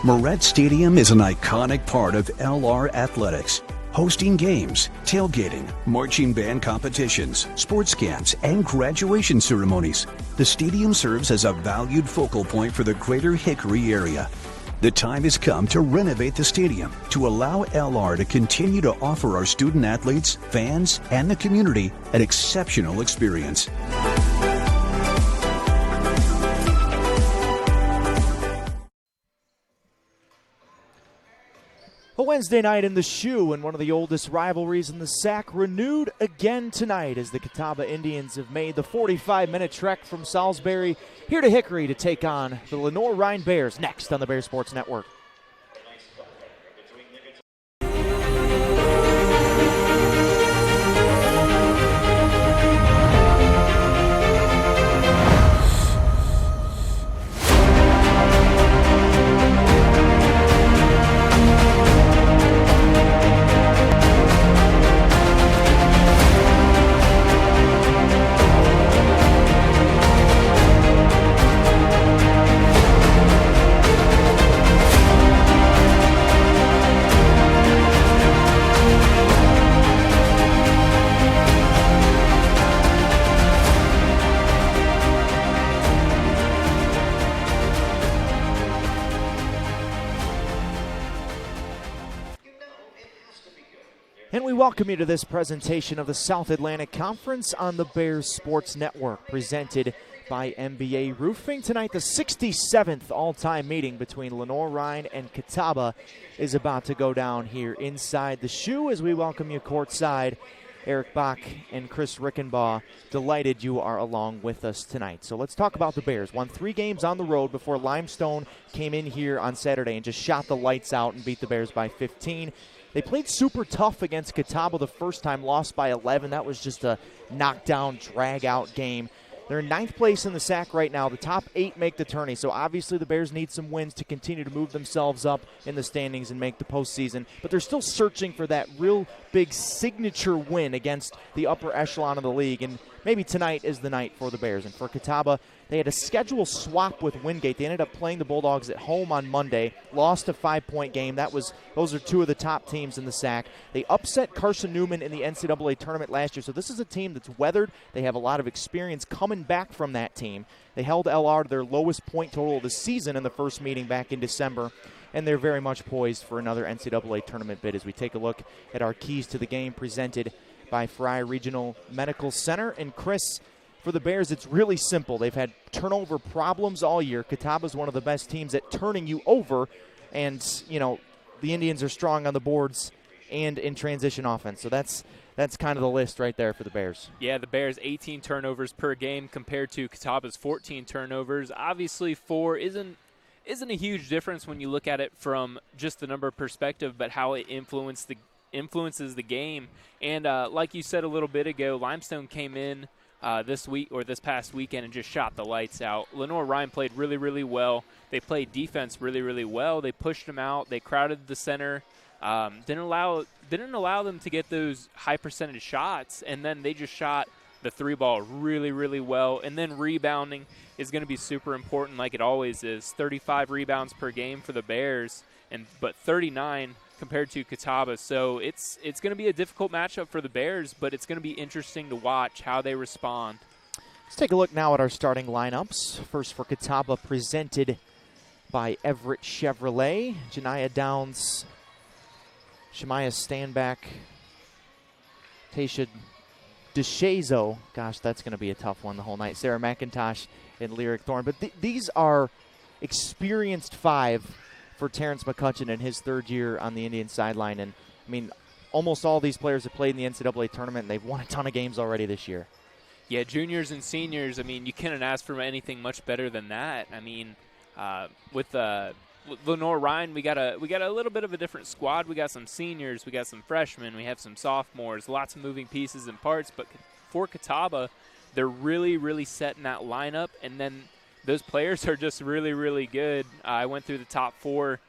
Moret Stadium is an iconic part of LR athletics, hosting games, tailgating, marching band competitions, sports camps, and graduation ceremonies. The stadium serves as a valued focal point for the greater Hickory area. The time has come to renovate the stadium to allow LR to continue to offer our student athletes, fans, and the community an exceptional experience. A Wednesday night in the Shoe, and one of the oldest rivalries in the SAC renewed again tonight as the Catawba Indians have made the 45-minute trek from Salisbury here to Hickory to take on the Lenoir-Rhyne Bears next on the Bear Sports Network. And we welcome you to this presentation of the South Atlantic Conference on the Bears Sports Network, presented by MBA Roofing. Tonight, the 67th all-time meeting between Lenoir-Rhyne and Catawba is about to go down here inside the Shoe as we welcome you courtside. Eric Bach and Chris Rickenbaugh, delighted you are along with us tonight. So let's talk about the Bears. Won 3 games on the road before Limestone came in here on Saturday and just shot the lights out and beat the Bears by 15. They played super tough against Catawba the first time, lost by 11. That was just a knockdown, drag-out game. They're in 9th place in the SAC right now. The top 8 make the tourney, so obviously the Bears need some wins to continue to move themselves up in the standings and make the postseason. But they're still searching for that real big signature win against the upper echelon of the league, and maybe tonight is the night for the Bears. And for Catawba, they had a schedule swap with Wingate. They ended up playing the Bulldogs at home on Monday, lost a 5-point game. Those are 2 of the top teams in the SAC. They upset Carson Newman in the NCAA tournament last year, so this is a team that's weathered. They have a lot of experience coming back from that team. They held LR to their lowest point total of the season in the first meeting back in December, and they're very much poised for another NCAA tournament bid as we take a look at our keys to the game presented by Fry Regional Medical Center. And Chris, for the Bears, it's really simple. They've had turnover problems all year. Catawba's one of the best teams at turning you over, and, you know, the Indians are strong on the boards and in transition offense. So that's kind of the list right there for the Bears. Yeah, the Bears 18 turnovers per game compared to Catawba's 14 turnovers. Obviously, 4 isn't a huge difference when you look at it from just the number perspective, but how it influences the game. And like you said a little bit ago, Limestone came in this past weekend and just shot the lights out. Lenoir-Rhyne played really, really well. They played defense really, really well. They pushed them out. They crowded the center. Didn't allow them to get those high percentage shots, and then they just shot the 3-ball really, really well. And then rebounding is going to be super important, like it always is. 35 rebounds per game for the Bears, but 39 compared to Catawba. So it's going to be a difficult matchup for the Bears, but it's going to be interesting to watch how they respond. Let's take a look now at our starting lineups. First for Catawba, presented by Everett Chevrolet. Janiyah Downs, Shemaya Standback, Tasha DeShazo. Gosh, that's going to be a tough one the whole night. Sarah McIntosh and Lyric Thorne. But these are experienced 5 for Terrence McCutcheon in his 3rd year on the Indian sideline. And, I mean, almost all these players have played in the NCAA tournament, and they've won a ton of games already this year. Yeah, juniors and seniors, I mean, you couldn't ask for anything much better than that. I mean, with Lenoir-Rhyne, we got a little bit of a different squad. We got some seniors, we got some freshmen, we have some sophomores, lots of moving pieces and parts. But for Catawba, they're really, really setting that lineup, and then those players are just really, really good. I went through the top 4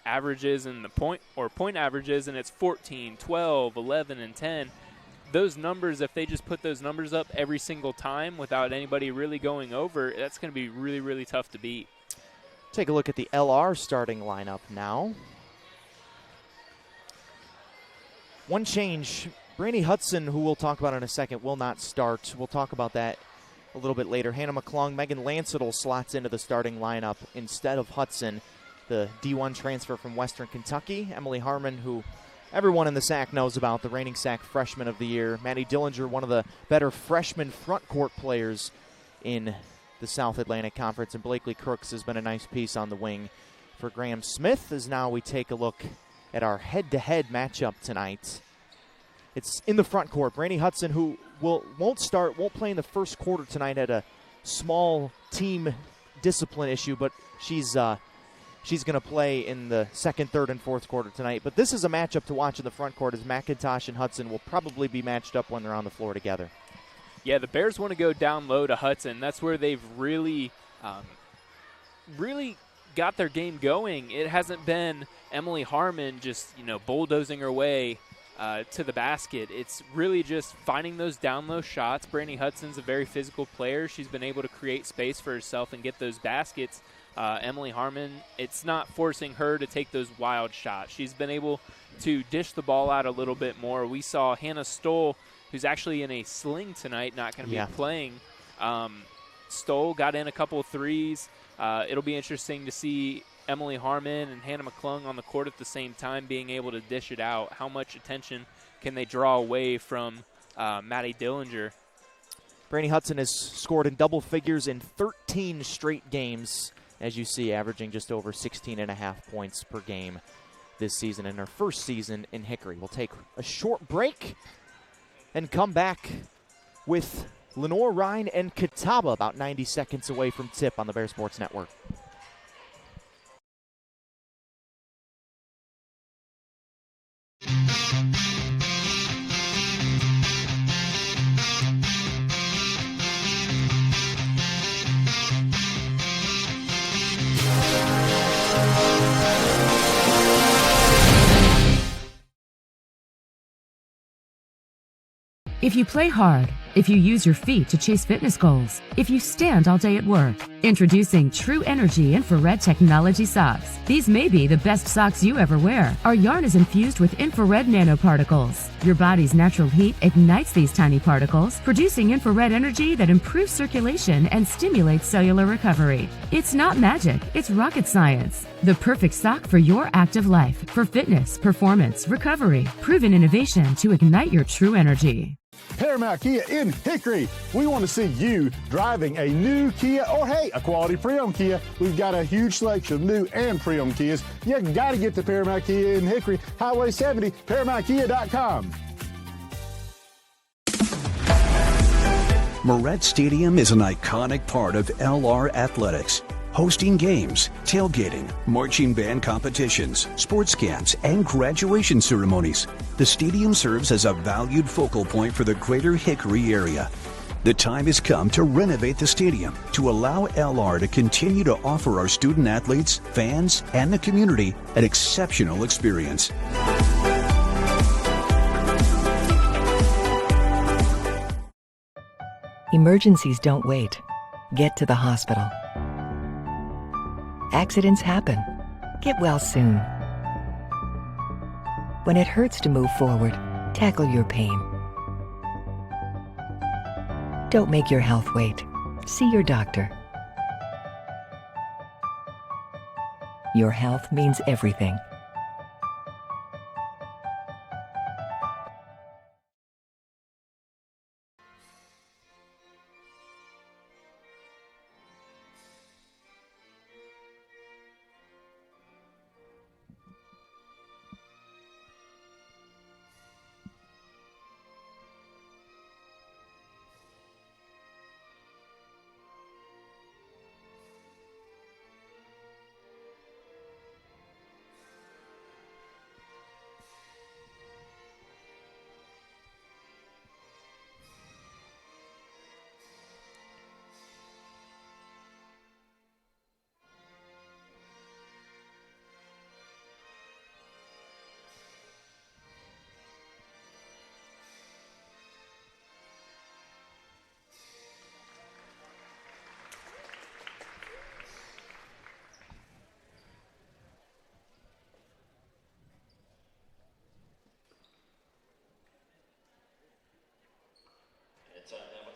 averages and the point averages, and it's 14, 12, 11, and 10. Those numbers, if they just put those numbers up every single time without anybody really going over, that's going to be really, really tough to beat. Take a look at the LR starting lineup now. One change. Brandy Hudson, who we'll talk about in a second, will not start. We'll talk about that a little bit later. Hannah McClung, Megan Lansettle slots into the starting lineup instead of Hudson, the D1 transfer from Western Kentucky. Emily Harmon, who everyone in the SAC knows about, the reigning SAC freshman of the year. Maddie Dillinger, one of the better freshman front court players in the South Atlantic Conference. And Blakely Crooks has been a nice piece on the wing for Graham Smith. As now we take a look at our head-to-head matchup tonight. It's in the front court. Brandy Hudson, who won't play in the first quarter tonight, had a small team discipline issue, but she's going to play in the second, third, and fourth quarter tonight. But this is a matchup to watch in the front court, as McIntosh and Hudson will probably be matched up when they're on the floor together. Yeah, the Bears want to go down low to Hudson. That's where they've really got their game going. It hasn't been Emily Harmon just, bulldozing her way to the basket. It's really just finding those down low shots. Brandy Hudson's a very physical player. She's been able to create space for herself and get those baskets. Emily Harmon, it's not forcing her to take those wild shots. She's been able to dish the ball out a little bit more. We saw Hannah Stoll, who's actually in a sling tonight, not going to be playing. Stoll got in a couple of threes. It'll be interesting to see Emily Harmon and Hannah McClung on the court at the same time, being able to dish it out. How much attention can they draw away from Maddie Dillinger? Brandy Hudson has scored in double figures in 13 straight games, as you see, averaging just over 16.5 points per game this season in her first season in Hickory. We'll take a short break and come back with Lenoir-Rhyne and Catawba about 90 seconds away from tip on the Bear Sports Network. If you play hard, if you use your feet to chase fitness goals, if you stand all day at work, introducing True Energy Infrared Technology Socks. These may be the best socks you ever wear. Our yarn is infused with infrared nanoparticles. Your body's natural heat ignites these tiny particles, producing infrared energy that improves circulation and stimulates cellular recovery. It's not magic, it's rocket science. The perfect sock for your active life, for fitness, performance, recovery. Proven innovation to ignite your true energy. Paramount Kia in Hickory. We want to see you driving a new Kia or, hey, a quality pre-owned Kia. We've got a huge selection of new and pre-owned Kias. You got to get to Paramount Kia in Hickory, Highway 70, ParamountKia.com. Moret Stadium is an iconic part of LR athletics, hosting games, tailgating, marching band competitions, sports camps, and graduation ceremonies. The stadium serves as a valued focal point for the greater Hickory area. The time has come to renovate the stadium to allow LR to continue to offer our student athletes, fans, and the community an exceptional experience. Emergencies don't wait. Get to the hospital. Accidents happen. Get well soon. When it hurts to move forward, tackle your pain. Don't make your health wait. See your doctor. Your health means everything.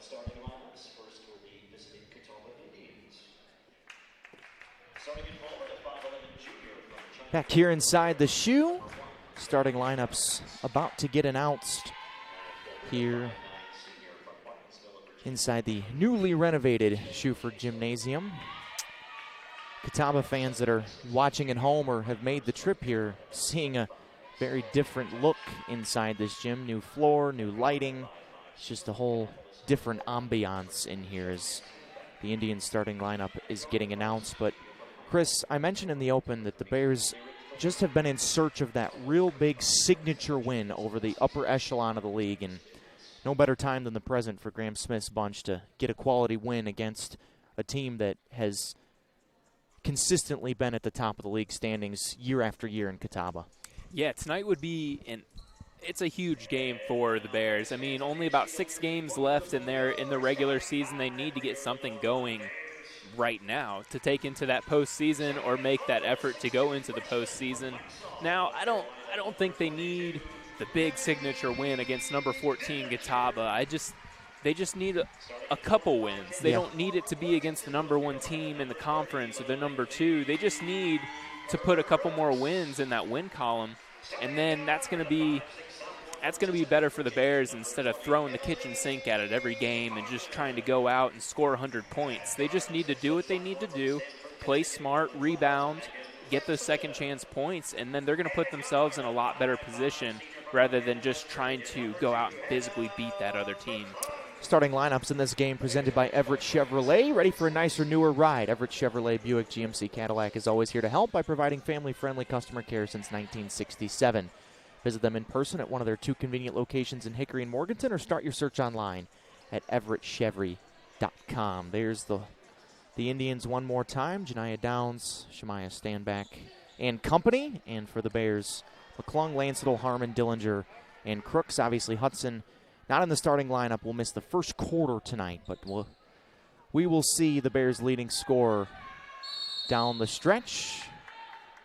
Starting lineups. First will be visiting Catawba Indians. Starting in goal, the 5'11" junior from China. Back here inside the shoe. Starting lineups about to get announced here inside the newly renovated Shuford Gymnasium. Catawba fans that are watching at home or have made the trip here, seeing a very different look inside this gym. New floor, new lighting. It's just a whole different ambiance in here as the Indians starting lineup is getting announced. But Chris, I mentioned in the open that the Bears just have been in search of that real big signature win over the upper echelon of the league, and no better time than the present for Graham Smith's bunch to get a quality win against a team that has consistently been at the top of the league standings year after year in Catawba. Yeah, tonight would be it's a huge game for the Bears. I mean, only about 6 games left in the regular season. They need to get something going right now to take into that postseason or make that effort to go into the postseason. Now, I don't think they need the big signature win against number 14 Catawba. They just need a couple wins. They don't need it to be against the number 1 team in the conference or the number 2. They just need to put a couple more wins in that win column, and then that's going to be better for the Bears instead of throwing the kitchen sink at it every game and just trying to go out and score 100 points. They just need to do what they need to do, play smart, rebound, get those second chance points, and then they're going to put themselves in a lot better position rather than just trying to go out and physically beat that other team. Starting lineups in this game presented by Everett Chevrolet. Ready for a nicer, newer ride. Everett Chevrolet Buick GMC Cadillac is always here to help by providing family-friendly customer care since 1967. Visit them in person at one of their 2 convenient locations in Hickory and Morganton, or start your search online at everettchevy.com. There's the Indians one more time. Janiyah Downs, Shemaya Standback, and company. And for the Bears, McClung, Lancetal, Harmon, Dillinger, and Crooks. Obviously, Hudson not in the starting lineup. Will miss the first quarter tonight, but we will see the Bears' leading scorer down the stretch.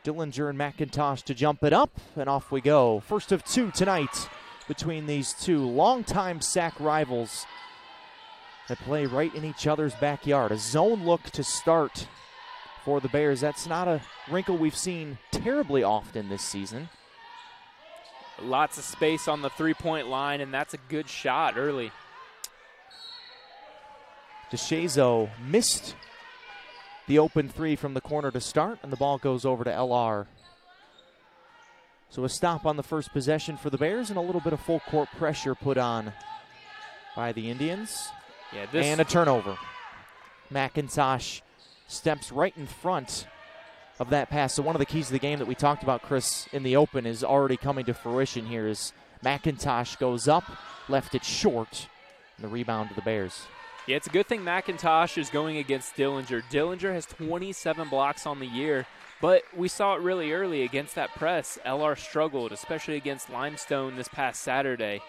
Dillinger and McIntosh to jump it up, and off we go. First of 2 tonight between these 2 longtime SAC rivals that play right in each other's backyard. A zone look to start for the Bears. That's not a wrinkle we've seen terribly often this season. Lots of space on the three-point line, and that's a good shot early. DeShazo missed the open 3 from the corner to start, and the ball goes over to LR. So a stop on the first possession for the Bears, and a little bit of full court pressure put on by the Indians. And a turnover. McIntosh steps right in front of that pass. So one of the keys to the game that we talked about, Chris, in the open is already coming to fruition here as McIntosh goes up, left it short, and the rebound to the Bears. Yeah, it's a good thing McIntosh is going against Dillinger. Dillinger has 27 blocks on the year, but we saw it really early against that press. LR struggled, especially against Limestone this past Saturday.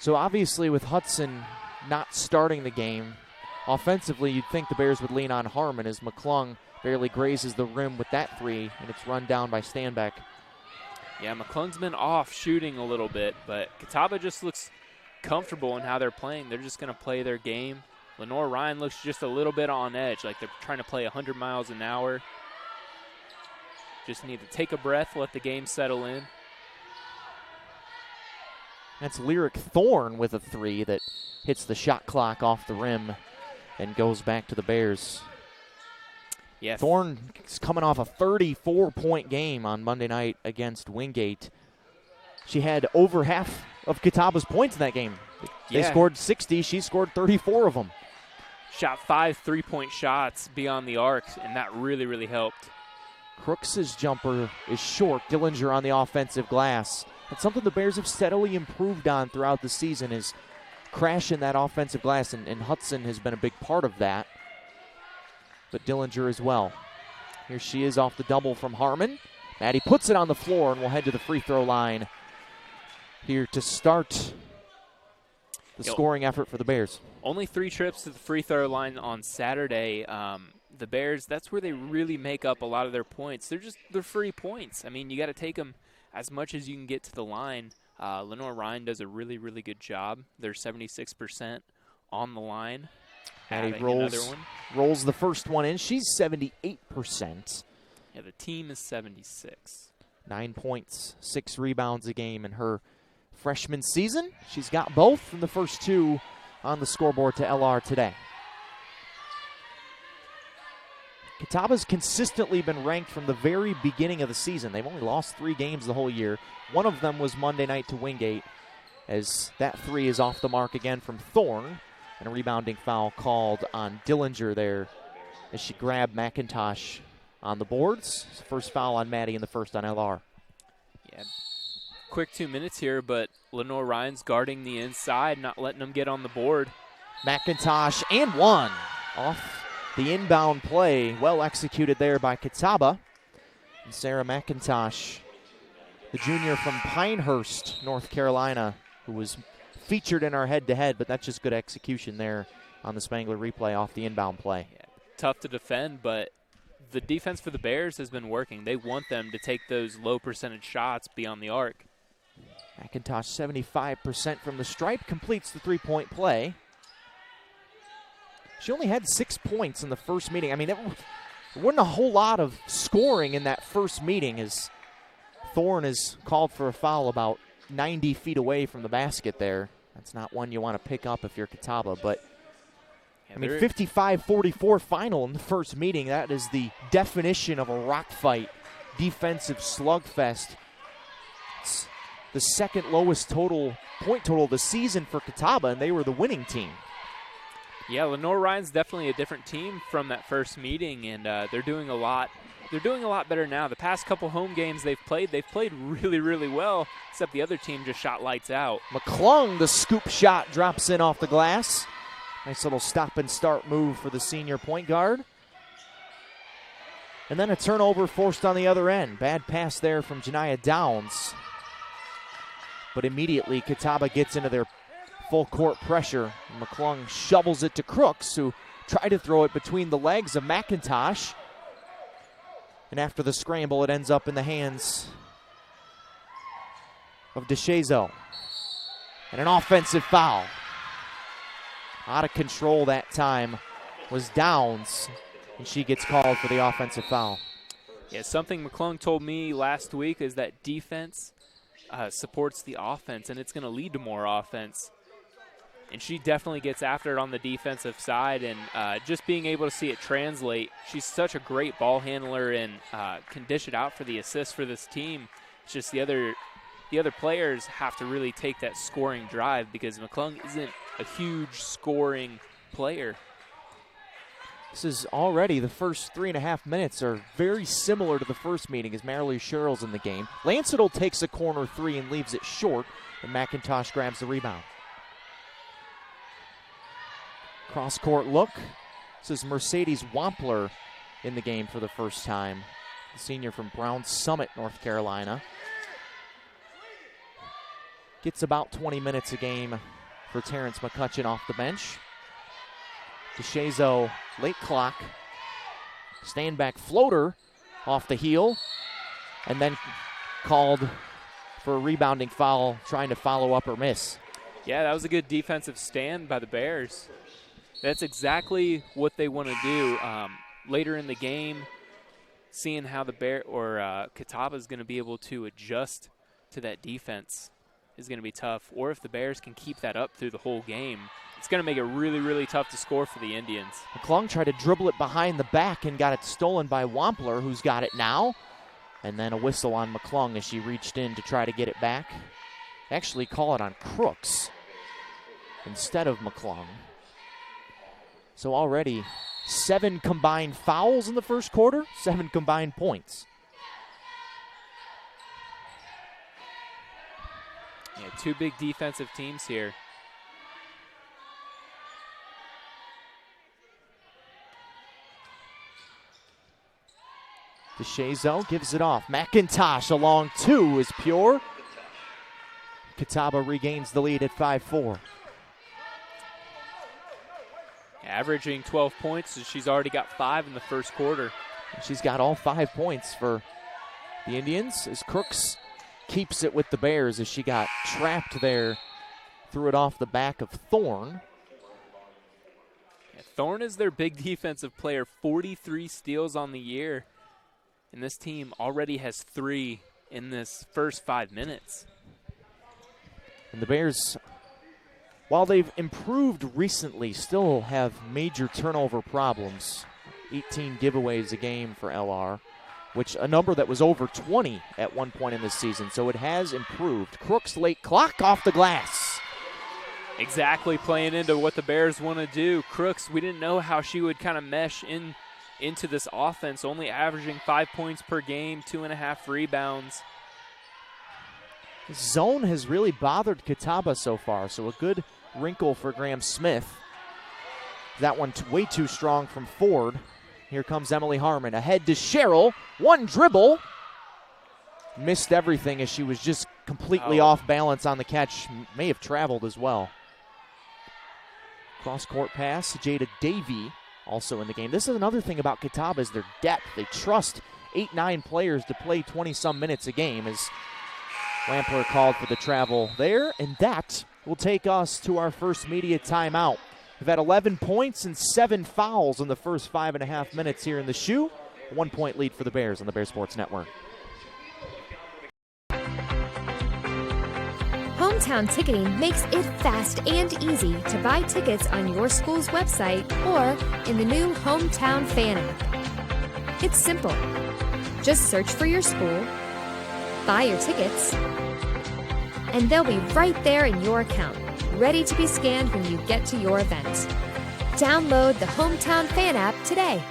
So obviously with Hudson not starting the game, offensively you'd think the Bears would lean on Harmon as McClung barely grazes the rim with that 3, and it's run down by Standback. Yeah, McClung's been off shooting a little bit, but Catawba just looks comfortable in how they're playing. They're just going to play their game. Lenoir-Rhyne looks just a little bit on edge, like they're trying to play 100 miles an hour. Just need to take a breath, let the game settle in. That's Lyric Thorne with a 3 that hits the shot clock off the rim and goes back to the Bears. Yeah, Thorne is coming off a 34-point game on Monday night against Wingate. She had over half of Catawba's points in that game. They scored 60. She scored 34 of them. Shot 5 3-point shots beyond the arc, and that really, really helped. Crooks' jumper is short. Dillinger on the offensive glass. That's something the Bears have steadily improved on throughout the season, is crashing that offensive glass, and Hudson has been a big part of that. But Dillinger as well. Here she is off the double from Harmon. Maddie puts it on the floor, and we'll head to the free throw line here to start the scoring effort for the Bears. Only 3 trips to the free throw line on Saturday. The Bears, that's where they really make up a lot of their points. They're free points. I mean, you got to take them as much as you can get to the line. Lenoir-Rhyne does a really, really good job. They're 76% on the line. Maddie rolls the first one in. She's 78%. Yeah, the team is 76. 9 points, 6 rebounds a game in her freshman season. She's got both from the first 2 on the scoreboard to LR today. Catawba's consistently been ranked from the very beginning of the season. They've only lost 3 games the whole year. One of them was Monday night to Wingate, as that 3 is off the mark again from Thorne. And a rebounding foul called on Dillinger there as she grabbed McIntosh on the boards. First foul on Maddie and the first on LR. Yeah, quick 2 minutes here, but Lenoir-Rhyne's guarding the inside, not letting them get on the board. McIntosh and one off the inbound play. Well executed there by Catawba. And Sarah McIntosh, the junior from Pinehurst, North Carolina, who was featured in our head-to-head, but that's just good execution there on the Spangler replay off the inbound play. Yeah, tough to defend, but the defense for the Bears has been working. They want them to take those low percentage shots beyond the arc. McIntosh 75% from the stripe, completes the 3-point play. She only had 6 points in the first meeting. I mean, there wasn't a whole lot of scoring in that first meeting, as Thorne is called for a foul about 90 feet away from the basket there. That's not one you want to pick up if you're Catawba, but I mean, 55-44 final in the first meeting. That is the definition of a rock fight, defensive slugfest. It's the second lowest point total of the season for Catawba, and they were the winning team. Yeah, Lenoir-Rhyne's definitely a different team from that first meeting, and they're doing a lot. They're doing a lot better now. The past couple home games they've played really, really well, except the other team just shot lights out. McClung, the scoop shot, drops in off the glass. Nice little stop-and-start move for the senior point guard. And then a turnover forced on the other end. Bad pass there from Janiah Downs. But immediately Catawba gets into their full-court pressure. McClung shovels it to Crooks, who tried to throw it between the legs of McIntosh. And after the scramble, it ends up in the hands of DeShazo. And an offensive foul. Out of control that time was Downs, and she gets called for the offensive foul. Yeah, something McClung told me last week is that defense supports the offense, and it's going to lead to more offense. And she definitely gets after it on the defensive side, and just being able to see it translate. She's such a great ball handler and can dish it out for the assist for this team. It's just the other players have to really take that scoring drive, because McClung isn't a huge scoring player. This is already the first 3.5 minutes are very similar to the first meeting, as Marilee Sherrill's in the game. Lancettle takes a corner 3 and leaves it short, and McIntosh grabs the rebound. Cross-court look. This is Mercedes Wampler in the game for the first time. The senior from Brown Summit, North Carolina. Gets about 20 minutes a game for Terrence McCutcheon off the bench. DeShazo, late clock. Stand back floater off the heel. And then called for a rebounding foul, trying to follow up or miss. Yeah, that was a good defensive stand by the Bears. That's exactly what they want to do later in the game, seeing how the Catawba is going to be able to adjust to that defense is going to be tough. Or if the Bears can keep that up through the whole game, it's going to make it really, really tough to score for the Indians. McClung tried to dribble it behind the back and got it stolen by Wampler, who's got it now. And then a whistle on McClung as she reached in to try to get it back. Actually call it on Crooks instead of McClung. So already 7 combined fouls in the first quarter, 7 combined points. Yeah, 2 big defensive teams here. DeShazo gives it off. McIntosh along 2 is pure. Catawba regains the lead at 5-4. Averaging 12 points, and she's already got 5 in the first quarter. She's got all 5 points for the Indians as Crooks keeps it with the Bears as she got trapped there. Threw it off the back of Thorne. Yeah, Thorne is their big defensive player, 43 steals on the year. And this team already has 3 in this first 5 minutes. And the Bears, while they've improved recently, still have major turnover problems. 18 giveaways a game for LR, which a number that was over 20 at one point in this season. So it has improved. Crooks late clock off the glass. Exactly, playing into what the Bears want to do. Crooks, we didn't know how she would kind of mesh into this offense, only averaging 5 points per game, 2.5 rebounds. Zone has really bothered Catawba so far, so a good wrinkle for Graham Smith. That one way too strong from Ford. Here comes Emily Harmon, ahead to Cheryl. One dribble. Missed everything as she was just completely off balance on the catch. May have traveled as well. Cross-court pass, Jada Davey also in the game. This is another thing about Catawba is their depth. They trust 8-9 players to play 20-some minutes a game as Lampler called for the travel there, and that will take us to our first media timeout. We've had 11 points and 7 fouls in the first 5.5 minutes here in the shoe. 1 point lead for the Bears on the Bear Sports Network. Hometown Ticketing makes it fast and easy to buy tickets on your school's website or in the new Hometown Fan app. It's simple. Just search for your school, buy your tickets, and they'll be right there in your account, ready to be scanned when you get to your event. Download the Hometown Fan app today.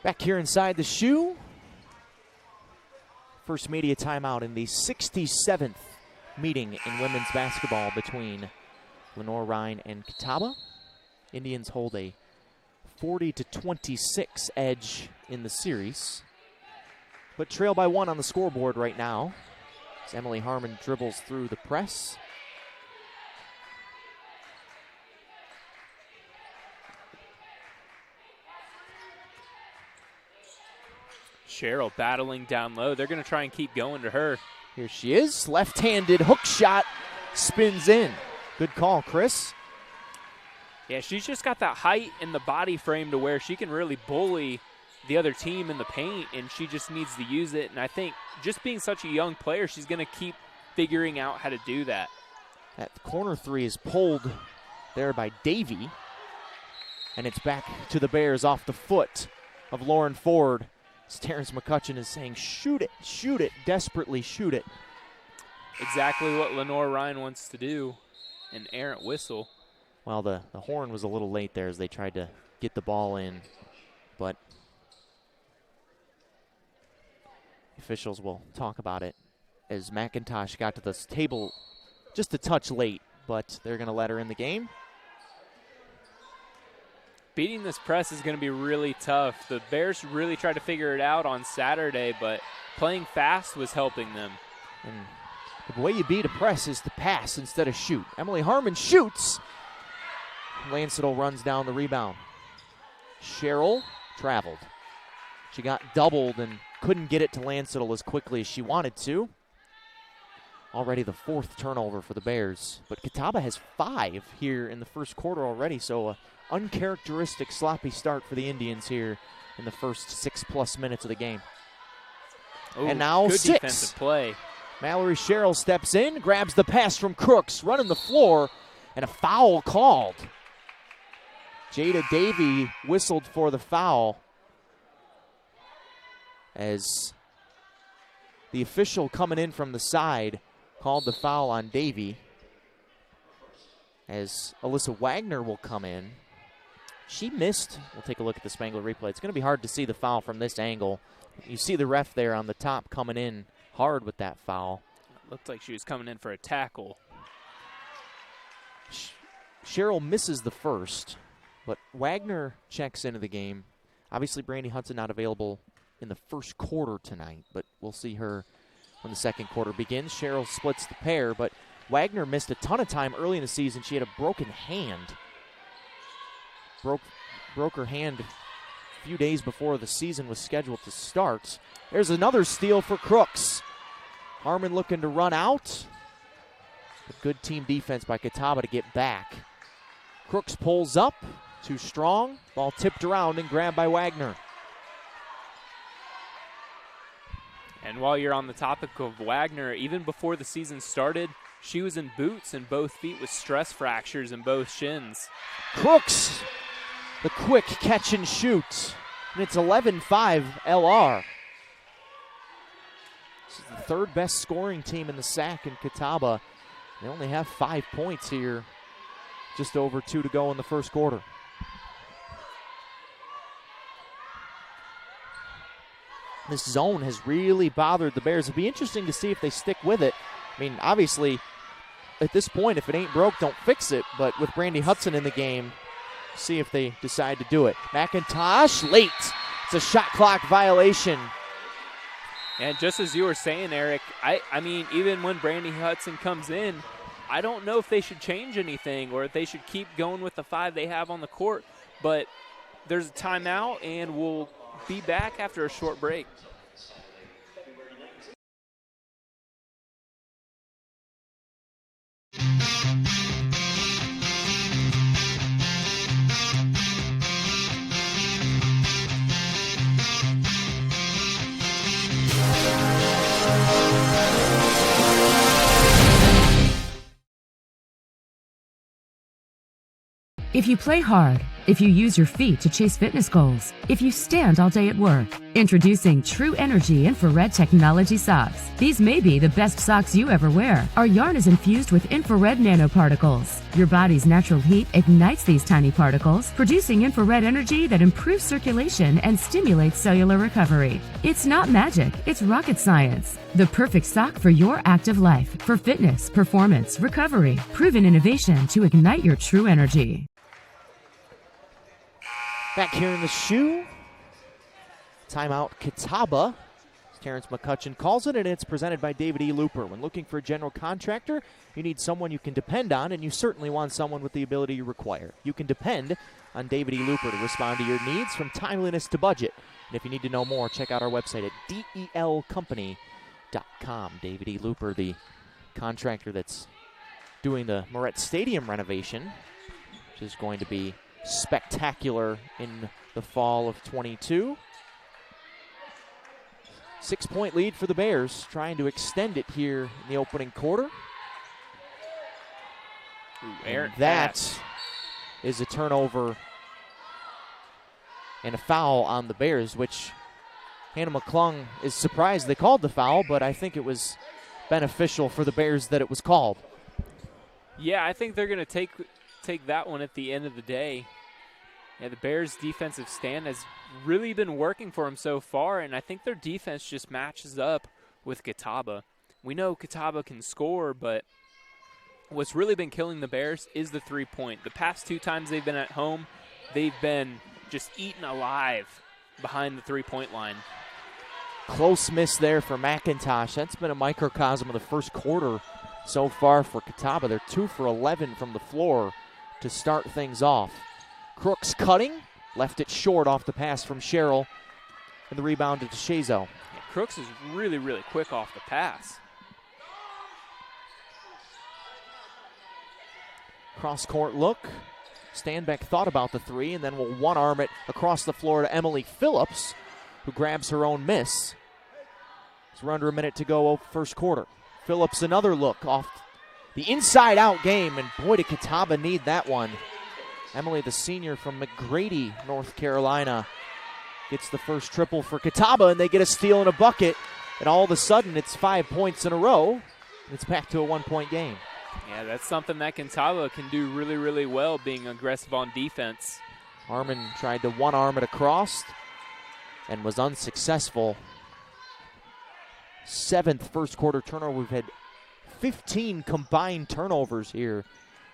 Back here inside the shoe. First media timeout in the 67th meeting in women's basketball between Lenoir-Rhyne and Catawba. Indians hold a 40-26 edge in the series, but trail by 1 on the scoreboard right now as Emily Harmon dribbles through the press. Cheryl battling down low. They're going to try and keep going to her. Here she is. Left-handed hook shot spins in. Good call, Chris. Yeah, she's just got that height and the body frame to where she can really bully the other team in the paint, and she just needs to use it. And I think just being such a young player, she's going to keep figuring out how to do that. That corner three is pulled there by Davey, and it's back to the Bears off the foot of Lauren Ford. Terrence McCutcheon is saying, shoot it, desperately shoot it. Exactly what Lenoir-Rhyne wants to do. An errant whistle. Well, the horn was a little late there as they tried to get the ball in, but officials will talk about it as McIntosh got to the table just a touch late, but they're going to let her in the game. Beating this press is going to be really tough. The Bears really tried to figure it out on Saturday, but playing fast was helping them. And the way you beat a press is to pass instead of shoot. Emily Harmon shoots. Lancetal runs down the rebound. Cheryl traveled. She got doubled and couldn't get it to Lancetal as quickly as she wanted to. Already the 4th turnover for the Bears. But Catawba has 5 here in the first quarter already, so uncharacteristic sloppy start for the Indians here in the first 6+ minutes of the game. Ooh, and now good 6. Defensive play. Mallory Cheryl steps in, grabs the pass from Crooks, running the floor, and a foul called. Jada Davey whistled for the foul as the official coming in from the side called the foul on Davey. as Alyssa Wagner will come in. She missed. We'll take a look at the Spangler replay. It's going to be hard to see the foul from this angle. You see the ref there on the top coming in hard with that foul. Looked like she was coming in for a tackle. Cheryl misses the first, but Wagner checks into the game. Obviously, Brandy Hudson not available in the first quarter tonight, but we'll see her when the second quarter begins. Cheryl splits the pair, but Wagner missed a ton of time early in the season. She had a broken hand. Broke her hand a few days before the season was scheduled to start. There's another steal for Crooks. Harmon looking to run out. A good team defense by Catawba to get back. Crooks pulls up, too strong. Ball tipped around and grabbed by Wagner. And while you're on the topic of Wagner, even before the season started, she was in boots in both feet with stress fractures in both shins. Crooks, the quick catch and shoot. And it's 11-5 LR. This is the third best scoring team in the SAC in Catawba. They only have 5 points here. Just over 2 to go in the first quarter. This zone has really bothered the Bears. It'll be interesting to see if they stick with it. I mean, obviously, at this point, if it ain't broke, don't fix it. But with Brandy Hudson in the game, see if they decide to do it. McIntosh, late. It's a shot clock violation. And just as you were saying, Eric, I mean, even when Brandy Hudson comes in, I don't know if they should change anything or if they should keep going with the 5 they have on the court. But there's a timeout, and we'll be back after a short break. If you play hard, if you use your feet to chase fitness goals, if you stand all day at work, introducing True Energy infrared technology socks. These may be the best socks you ever wear. Our yarn is infused with infrared nanoparticles. Your body's natural heat ignites these tiny particles, producing infrared energy that improves circulation and stimulates cellular recovery. It's not magic, it's rocket science. The perfect sock for your active life, for fitness, performance, recovery. Proven innovation to ignite your true energy. Back here in the shoe. Timeout Catawba. Terrence McCutcheon calls it, and it's presented by David E. Looper. When looking for a general contractor, you need someone you can depend on, and you certainly want someone with the ability you require. You can depend on David E. Looper to respond to your needs from timeliness to budget. And if you need to know more, check out our website at delcompany.com. David E. Looper, the contractor that's doing the Moret Stadium renovation, which is going to be spectacular in the fall of 22. 6-point lead for the Bears, trying to extend it here in the opening quarter. And that is a turnover and a foul on the Bears, which Hannah McClung is surprised they called the foul, but I think it was beneficial for the Bears that it was called. Yeah, I think they're going to take that one at the end of the day. Yeah, the Bears' defensive stand has really been working for them so far, and I think their defense just matches up with Catawba. We know Catawba can score, but what's really been killing the Bears is the three-point. The past 2 times they've been at home, they've been just eaten alive behind the three-point line. Close miss there for McIntosh. That's been a microcosm of the first quarter so far for Catawba. They're 2 for 11 from the floor to start things off. Crooks cutting, left it short off the pass from Sherrill, and the rebound to DeShazo. Yeah, Crooks is really, really quick off the pass. Cross-court look. Standbeck thought about the 3 and then will one-arm it across the floor to Emily Phillips, who grabs her own miss. As we're under a minute to go first quarter. Phillips another look off the inside-out game, and boy, did Catawba need that one. Emily, the senior from McGrady, North Carolina, gets the first triple for Catawba, and they get a steal and a bucket, and all of a sudden it's 5 points in a row, and it's back to a 1-point game. Yeah, that's something that Catawba can do really, really well, being aggressive on defense. Harmon tried to one-arm it across and was unsuccessful. 7th first quarter turnover. We've had 15 combined turnovers here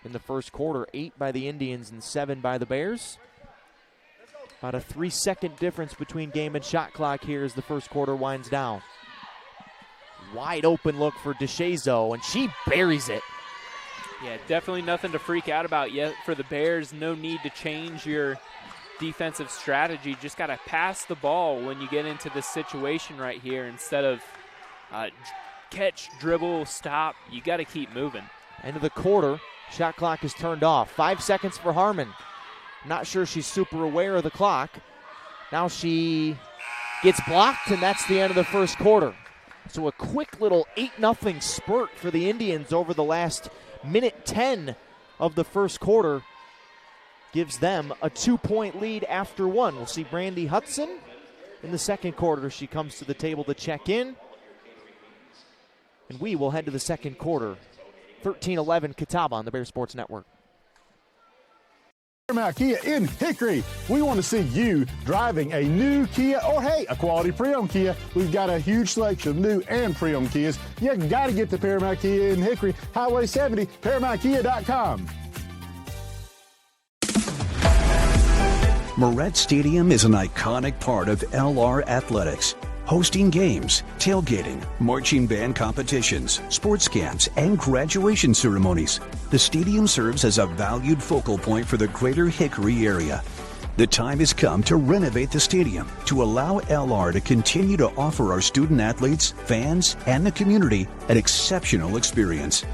in the first quarter, 8 by the Indians and 7 by the Bears. About a 3-second difference between game and shot clock here as the first quarter winds down. Wide open look for DeShazo, and she buries it. Yeah, definitely nothing to freak out about yet for the Bears. No need to change your defensive strategy. Just got to pass the ball when you get into this situation right here instead of catch, dribble, stop. You got to keep moving. End of the quarter. Shot clock is turned off. 5 seconds for Harmon. Not sure she's super aware of the clock. Now she gets blocked, and that's the end of the first quarter. So a quick little 8-0 spurt for the Indians over the last minute 10 of the first quarter gives them a 2-point lead after one. We'll see Brandy Hudson in the second quarter. She comes to the table to check in. And we will head to the second quarter. 13-11 Catawba on the Bear Sports Network. Paramount Kia in Hickory. We want to see you driving a new Kia or, hey, a quality pre-owned Kia. We've got a huge selection of new and pre-owned Kias. You got to get to Paramount Kia in Hickory, Highway 70, ParamountKia.com. Moret Stadium is an iconic part of LR Athletics, hosting games, tailgating, marching band competitions, sports camps, and graduation ceremonies. The stadium serves as a valued focal point for the greater Hickory area. The time has come to renovate the stadium to allow LR to continue to offer our student athletes, fans, and the community an exceptional experience.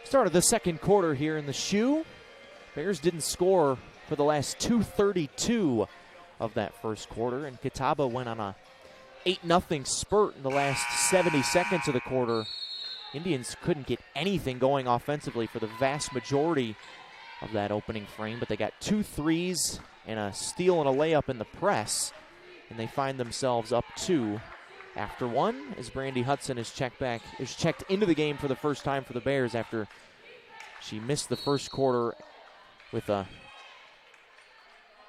Start of the second quarter here in the shoe. Bears didn't score for the last 2:32 of that first quarter, and Catawba went on a 8-0 spurt in the last 70 seconds of the quarter. Indians couldn't get anything going offensively for the vast majority of that opening frame, but they got 2 threes and a steal and a layup in the press, and they find themselves up 2 after one as Brandy Hudson is checked into the game for the first time for the Bears after she missed the first quarter with a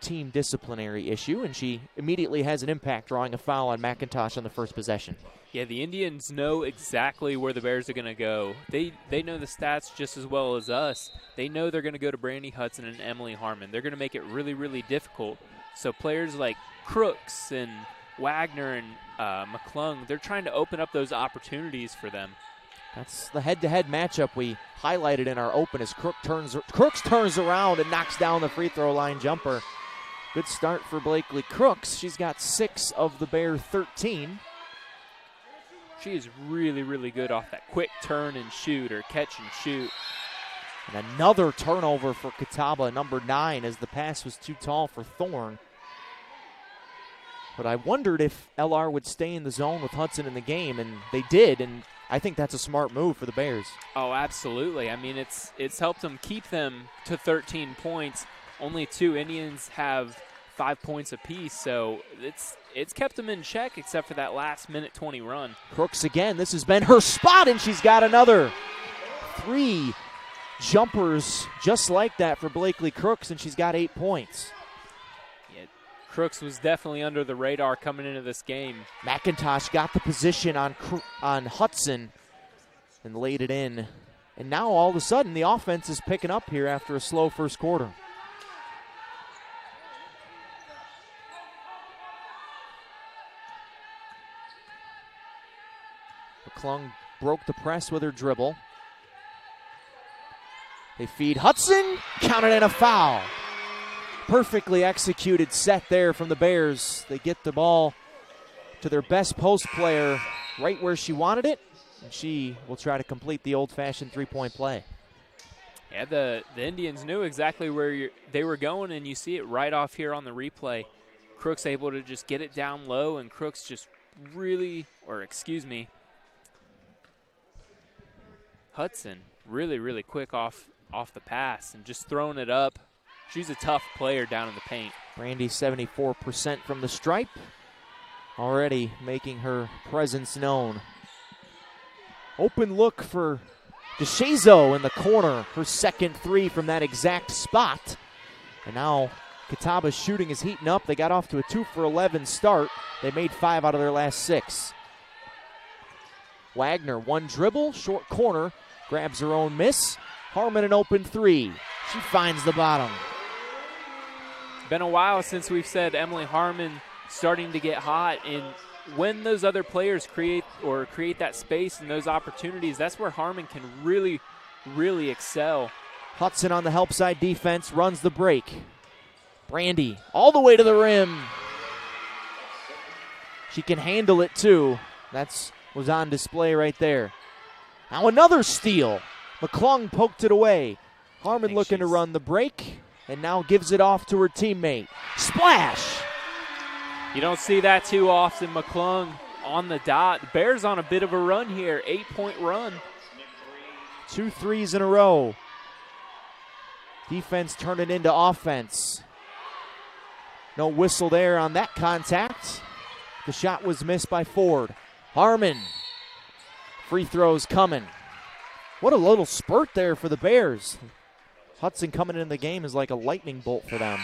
team disciplinary issue, and she immediately has an impact, drawing a foul on McIntosh on the first possession. Yeah, the Indians know exactly where the Bears are going to go. They know the stats just as well as us. They know they're going to go to Brandy Hudson and Emily Harmon. They're going to make it really, really difficult. So players like Crooks and Wagner and McClung, they're trying to open up those opportunities for them. That's the head-to-head matchup we highlighted in our open as Crooks turns around and knocks down the free throw line jumper. Good start for Blakely Crooks. She's got 6 of the Bear 13. She is really, really good off that quick turn and shoot or catch and shoot. And another turnover for Catawba, number 9, as the pass was too tall for Thorne. But I wondered if LR would stay in the zone with Hudson in the game, and they did, and I think that's a smart move for the Bears. Oh, absolutely. I mean, it's helped them keep them to 13 points. Only 2 Indians have 5 points apiece, so it's kept them in check except for that last minute 20 run. Crooks again. This has been her spot, and she's got another 3 jumpers just like that for Blakely Crooks, and she's got 8 points. Crooks was definitely under the radar coming into this game. McIntosh got the position on Hudson and laid it in. And now all of a sudden the offense is picking up here after a slow first quarter. McClung broke the press with her dribble. They feed Hudson, counted in a foul. Perfectly executed set there from the Bears. They get the ball to their best post player right where she wanted it, and she will try to complete the old-fashioned three-point play. Yeah, the Indians knew exactly where they were going, and you see it right off here on the replay. Crooks able to just get it down low, and Crooks just Hudson really, really quick off the pass and just throwing it up. She's a tough player down in the paint. Brandy 74% from the stripe. already making her presence known. Open look for DeShazo in the corner. Her second three from that exact spot. And now Catawba's shooting is heating up. They got off to a 2 for 11 start. They made 5 out of their last 6. Wagner, one dribble, short corner, grabs her own miss. Harmon an open three. She finds the bottom. Been a while since we've said Emily Harmon starting to get hot, and when those other players create that space and those opportunities, that's where Harmon can really, really excel. Hudson on the help side defense, runs the break. Brandy all the way to the rim. She can handle it too. That was on display right there. Now another steal. McClung poked it away. Harmon looking to run the break, and now gives it off to her teammate. Splash! You don't see that too often. McClung on the dot. The Bears on a bit of a run here, 8-point run. 2 threes in a row. Defense turning into offense. No whistle there on that contact. The shot was missed by Ford. Harmon. Free throws coming. What a little spurt there for the Bears. Hudson coming in the game is like a lightning bolt for them.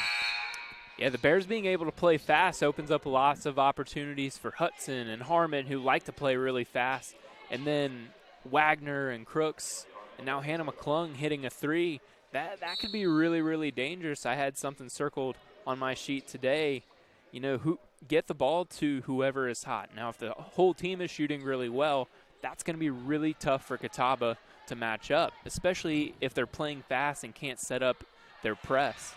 Yeah, the Bears being able to play fast opens up lots of opportunities for Hudson and Harmon, who like to play really fast. And then Wagner and Crooks, and now Hannah McClung hitting a three. That could be really, really dangerous. I had something circled on my sheet today. You know, who get the ball to whoever is hot. Now, if the whole team is shooting really well, that's going to be really tough for Catawba to match up, especially if they're playing fast and can't set up their press.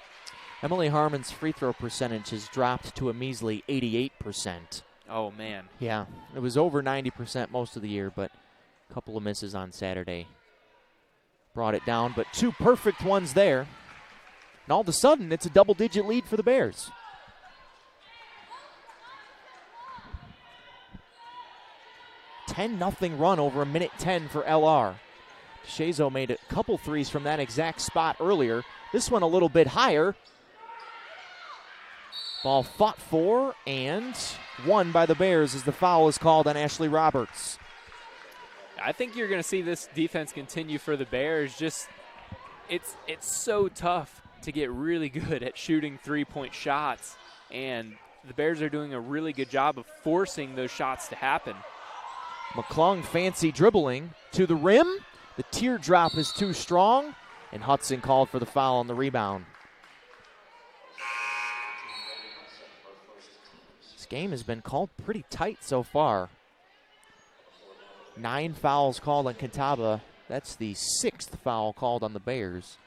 Emily Harmon's free throw percentage has dropped to a measly 88%. Oh, man. Yeah, it was over 90% most of the year, but a couple of misses on Saturday brought it down, but 2 perfect ones there. And all of a sudden, it's a double-digit lead for the Bears. A 10-0 run over a minute 10 for LR. DeShazo made a couple threes from that exact spot earlier. This one a little bit higher. Ball fought for and won by the Bears as the foul is called on Ashley Roberts. I think you're going to see this defense continue for the Bears. Just it's so tough to get really good at shooting three-point shots, and the Bears are doing a really good job of forcing those shots to happen. McClung fancy dribbling to the rim. The teardrop is too strong, and Hudson called for the foul on the rebound. This game has been called pretty tight so far. 9 fouls called on Catawba. That's the 6th foul called on the Bears.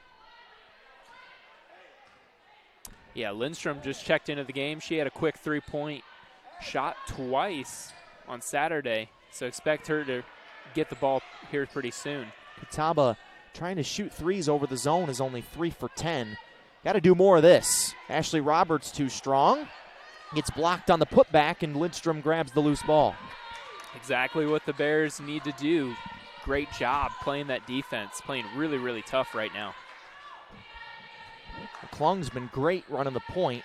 Yeah, Lindstrom just checked into the game. She had a quick three-point shot twice on Saturday, so expect her to get the ball here pretty soon. Catawba trying to shoot threes over the zone is only 3 for 10. Got to do more of this. Ashley Roberts too strong. Gets blocked on the putback, and Lindstrom grabs the loose ball. Exactly what the Bears need to do. Great job playing that defense, playing really, really tough right now. McClung's been great running the point.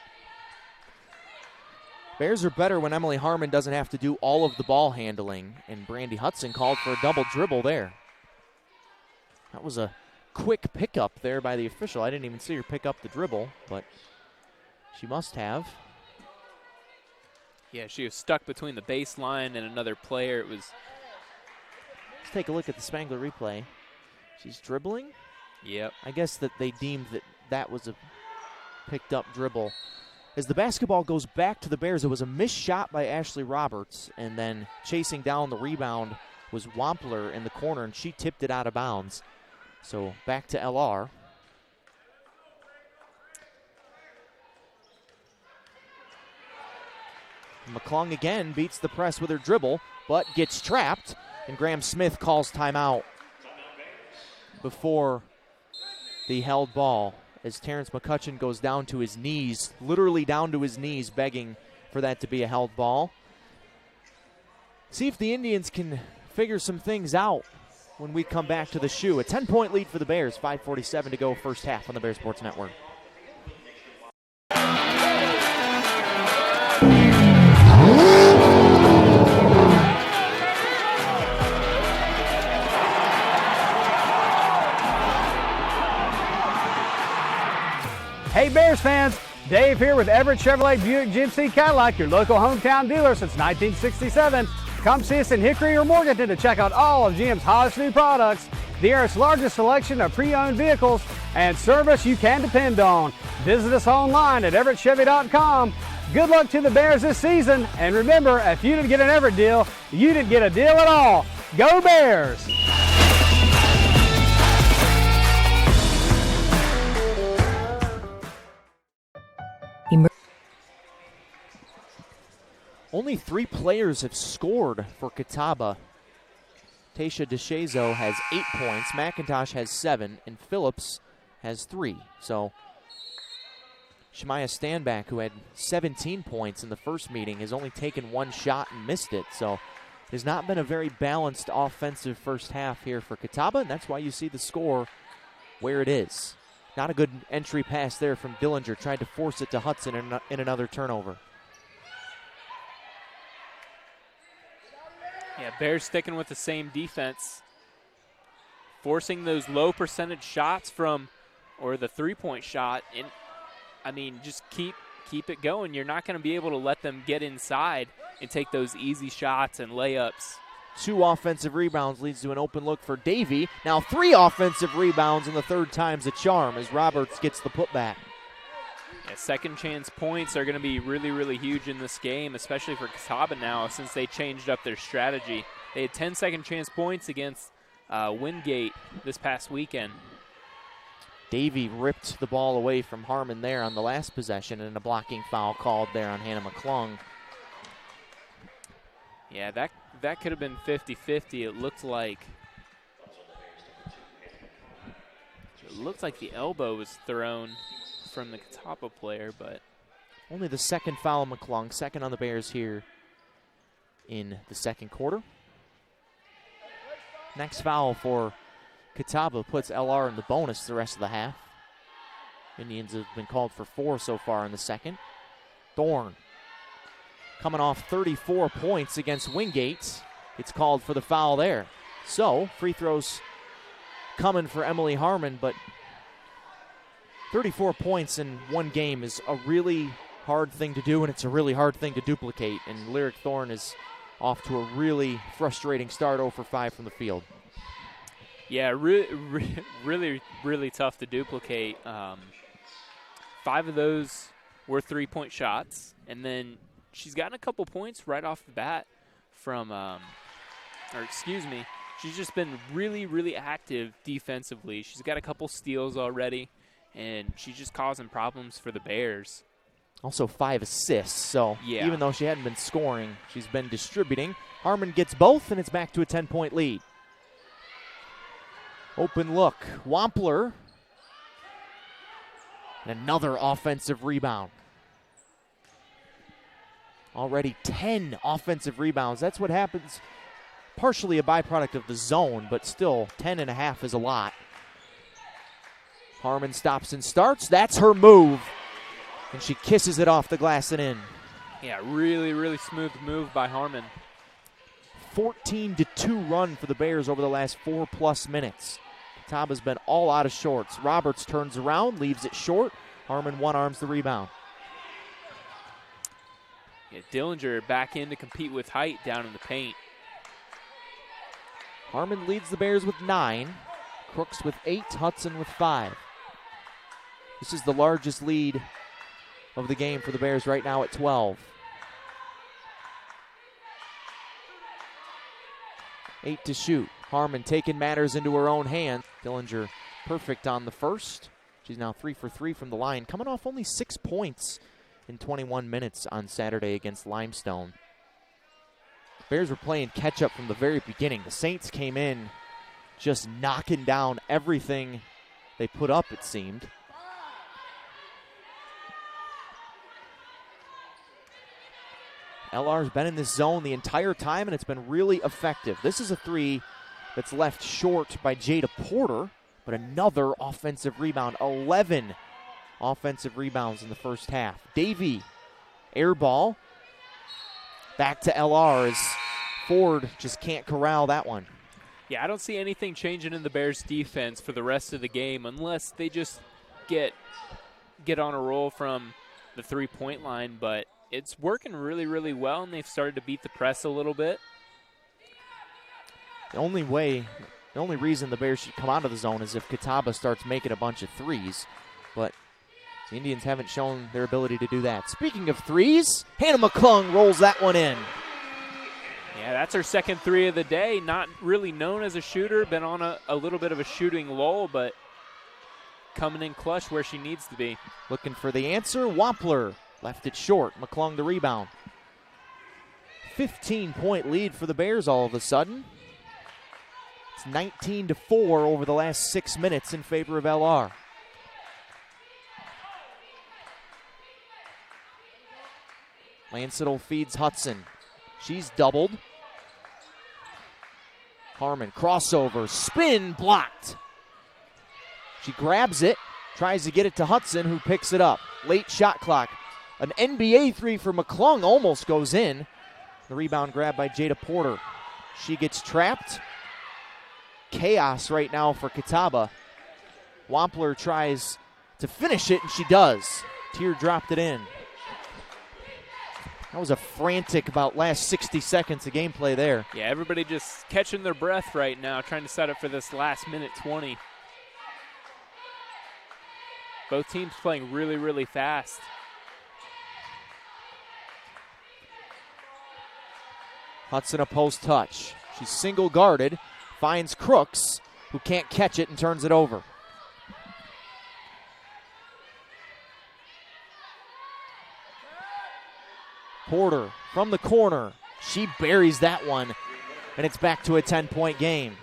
Bears are better when Emily Harmon doesn't have to do all of the ball handling, and Brandy Hudson called for a double dribble there. That was a quick pickup there by the official. I didn't even see her pick up the dribble, but she must have. Yeah, she was stuck between the baseline and another player. Let's take a look at the Spangler replay. She's dribbling. Yep. I guess that they deemed that was a picked up dribble. As the basketball goes back to the Bears, it was a missed shot by Ashley Roberts, and then chasing down the rebound was Wampler in the corner, and she tipped it out of bounds. So back to LR. McClung again beats the press with her dribble, but gets trapped, and Graham Smith calls timeout before the held ball as Terrence McCutcheon goes down to his knees, literally down to his knees, begging for that to be a held ball. See if the Indians can figure some things out when we come back to the shoe. A 10-point lead for the Bears, 5:47 to go first half on the Bear Sports Network. Hey Bears fans, Dave here with Everett Chevrolet Buick GMC Cadillac, your local hometown dealer since 1967. Come see us in Hickory or Morganton to check out all of GM's hottest new products, the area's largest selection of pre-owned vehicles, and service you can depend on. Visit us online at everettchevy.com. Good luck to the Bears this season, and remember, if you didn't get an Everett deal, you didn't get a deal at all. Go Bears! Only 3 players have scored for Catawba. Tasha DeShazo has 8 points, McIntosh has 7, and Phillips has 3. So Shemaya Standback, who had 17 points in the first meeting, has only taken 1 shot and missed it. So it has not been a very balanced offensive first half here for Catawba, and that's why you see the score where it is. Not a good entry pass there from Dillinger. Tried to force it to Hudson in another turnover. Yeah, Bears sticking with the same defense, forcing those low percentage shots from, or the three-point shot. And I mean, just keep it going. You're not going to be able to let them get inside and take those easy shots and layups. 2 offensive rebounds leads to an open look for Davey. Now 3 offensive rebounds, and the third time's a charm as Roberts gets the putback. Yeah, second chance points are going to be really, really huge in this game, especially for Catawba now since they changed up their strategy. They had 10 second chance points against Wingate this past weekend. Davey ripped the ball away from Harmon there on the last possession, and a blocking foul called there on Hannah McClung. Yeah, that could have been 50-50. It looked like the elbow was thrown from the Catawba player, but only the second foul on McClung, second on the Bears here in the second quarter. Next foul for Catawba puts LR in the bonus the rest of the half. Indians have been called for 4 so far in the second. Thorne coming off 34 points against Wingate. It's called for the foul there. So free throws coming for Emily Harmon, but 34 points in one game is a really hard thing to do, and it's a really hard thing to duplicate. And Lyric Thorne is off to a really frustrating start, 0 for 5 from the field. Yeah, really, really tough to duplicate. 5 of those were three-point shots, and then she's gotten a couple points right off the bat from, she's just been really, really active defensively. She's got a couple steals already, and she's just causing problems for the Bears. Also 5 assists, so yeah, even though she hadn't been scoring, she's been distributing. Harmon gets both, and it's back to a 10-point lead. Open look, Wampler. And another offensive rebound. Already 10 offensive rebounds. That's what happens, partially a byproduct of the zone, but still 10.5 is a lot. Harmon stops and starts. That's her move. And she kisses it off the glass and in. Yeah, really, really smooth move by Harmon. 14-2 run for the Bears over the last 4+ minutes. Catawba's been all out of shorts. Roberts turns around, leaves it short. Harmon one-arms the rebound. Yeah, Dillinger back in to compete with height down in the paint. Harmon leads the Bears with 9. Crooks with 8. Hudson with 5. This is the largest lead of the game for the Bears right now at 12. 8 to shoot. Harmon taking matters into her own hands. Dillinger perfect on the first. She's now 3 for 3 from the line, coming off only 6 points in 21 minutes on Saturday against Limestone. Bears were playing catch-up from the very beginning. The Saints came in just knocking down everything they put up, it seemed. LR's been in this zone the entire time, and it's been really effective. This is a 3 that's left short by Jada Porter, but another offensive rebound. 11 offensive rebounds in the first half. Davey, air ball. Back to LR as Ford just can't corral that one. Yeah, I don't see anything changing in the Bears' defense for the rest of the game unless they just get get on a roll from the three-point line, but it's working really, really well, and they've started to beat the press a little bit. The only reason the Bears should come out of the zone is if Catawba starts making a bunch of threes, but the Indians haven't shown their ability to do that. Speaking of threes, Hannah McClung rolls that one in. Yeah, that's her second three of the day. Not really known as a shooter, been on a little bit of a shooting lull, but coming in clutch where she needs to be. Looking for the answer, Wampler left it short. McClung the rebound. 15-point lead for the Bears all of a sudden. It's 19-4 over the last 6 minutes in favor of LR. Lansettle feeds Hudson. She's doubled. Harmon, crossover, spin, blocked. She grabs it, tries to get it to Hudson, who picks it up. Late shot clock. An NBA three for McClung almost goes in. The rebound grab by Jada Porter. She gets trapped. Chaos right now for Catawba. Wampler tries to finish it, and she does. Tear dropped it in. That was a frantic about last 60 seconds of gameplay there. Yeah, everybody just catching their breath right now, trying to set up for this last minute 20. Both teams playing really, really fast. Hudson a post touch. She's single guarded, finds Crooks, who can't catch it and turns it over. Porter from the corner. She buries that one, and it's back to a 10-point game.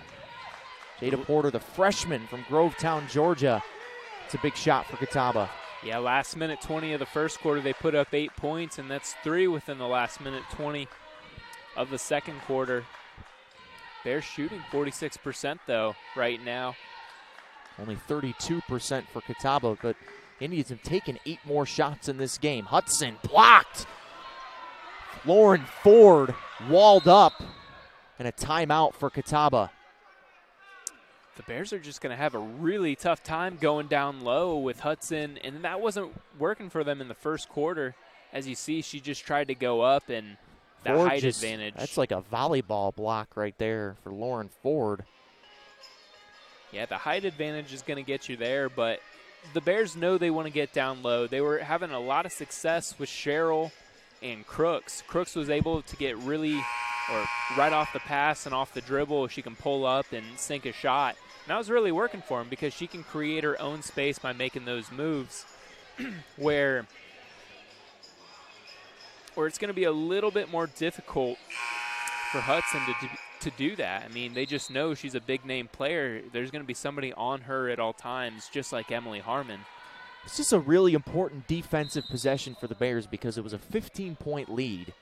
Jada Porter, the freshman from Grovetown, Georgia. It's a big shot for Catawba. Yeah, last minute 20 of the first quarter, they put up 8 points, and that's 3 within the last minute 20 of the second quarter. Bears shooting 46% though right now. Only 32% for Catawba, but Indians have taken 8 more shots in this game. Hudson blocked. Lauren Ford walled up, and a timeout for Catawba. The Bears are just going to have a really tough time going down low with Hudson, and that wasn't working for them in the first quarter. As you see, she just tried to go up, and that height advantage. That's like a volleyball block right there for Lauren Ford. Yeah, the height advantage is going to get you there, but the Bears know they want to get down low. They were having a lot of success with Cheryl and Crooks. Crooks was able to get right off the pass and off the dribble. She can pull up and sink a shot. And that was really working for him because she can create her own space by making those moves where it's going to be a little bit more difficult for Hudson to do that. I mean, they just know she's a big-name player. There's going to be somebody on her at all times, just like Emily Harmon. This is a really important defensive possession for the Bears because it was a 15-point lead.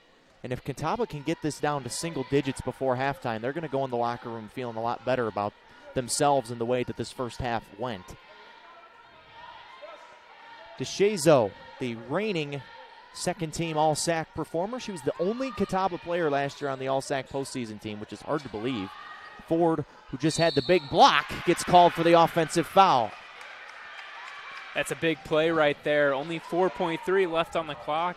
And if Catawba can get this down to single digits before halftime, they're going to go in the locker room feeling a lot better about themselves and the way that this first half went. DeShazo, the reigning second-team All-SAC performer. She was the only Catawba player last year on the All-SAC postseason team, which is hard to believe. Ford, who just had the big block, gets called for the offensive foul. That's a big play right there. Only 4.3 left on the clock.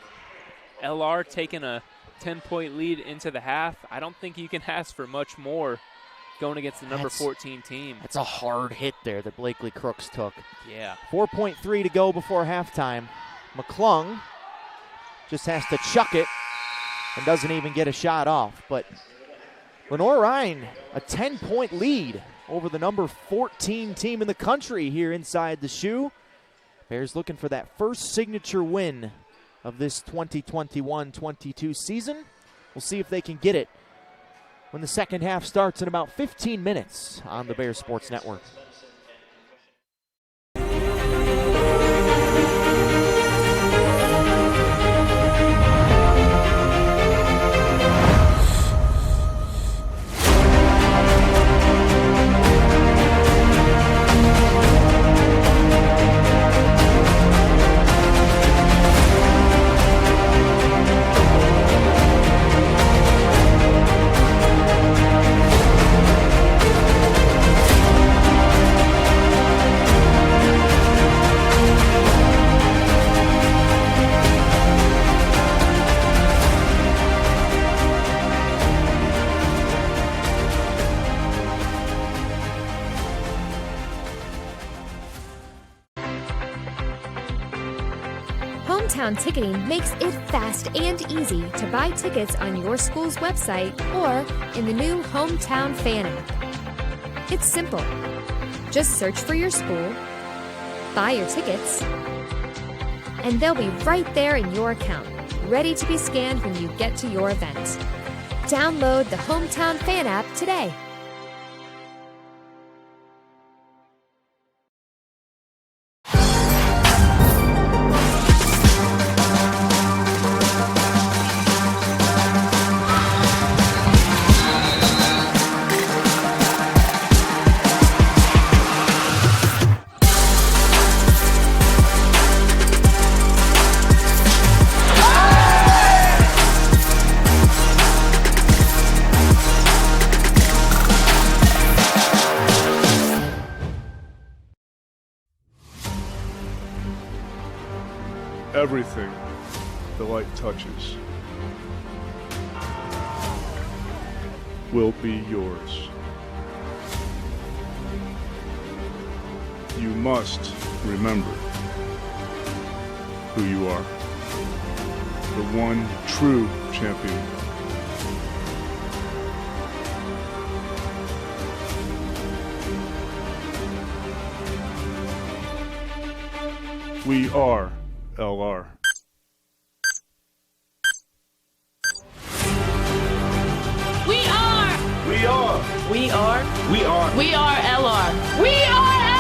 LR taking a 10-point lead into the half. I don't think you can ask for much more going against the number 14 team. That's a hard hit there that Blakely Crooks took. Yeah. 4.3 to go before halftime. McClung just has to chuck it and doesn't even get a shot off. But Lenoir-Rhyne, a 10-point lead over the number 14 team in the country here inside the shoe. Bears looking for that first signature win of this 2021-22 season. We'll see if they can get it when the second half starts in about 15 minutes on the Bears Sports Network. Hometown ticketing makes it fast and easy to buy tickets on your school's website or in the new Hometown Fan app. It's simple. Just search for your school, buy your tickets, and they'll be right there in your account, ready to be scanned when you get to your event. Download the Hometown Fan app today. Everything the light touches will be yours. You must remember who you are. The one true champion. We are LR. We are. We are. We are. We are. We are LR. We are LR.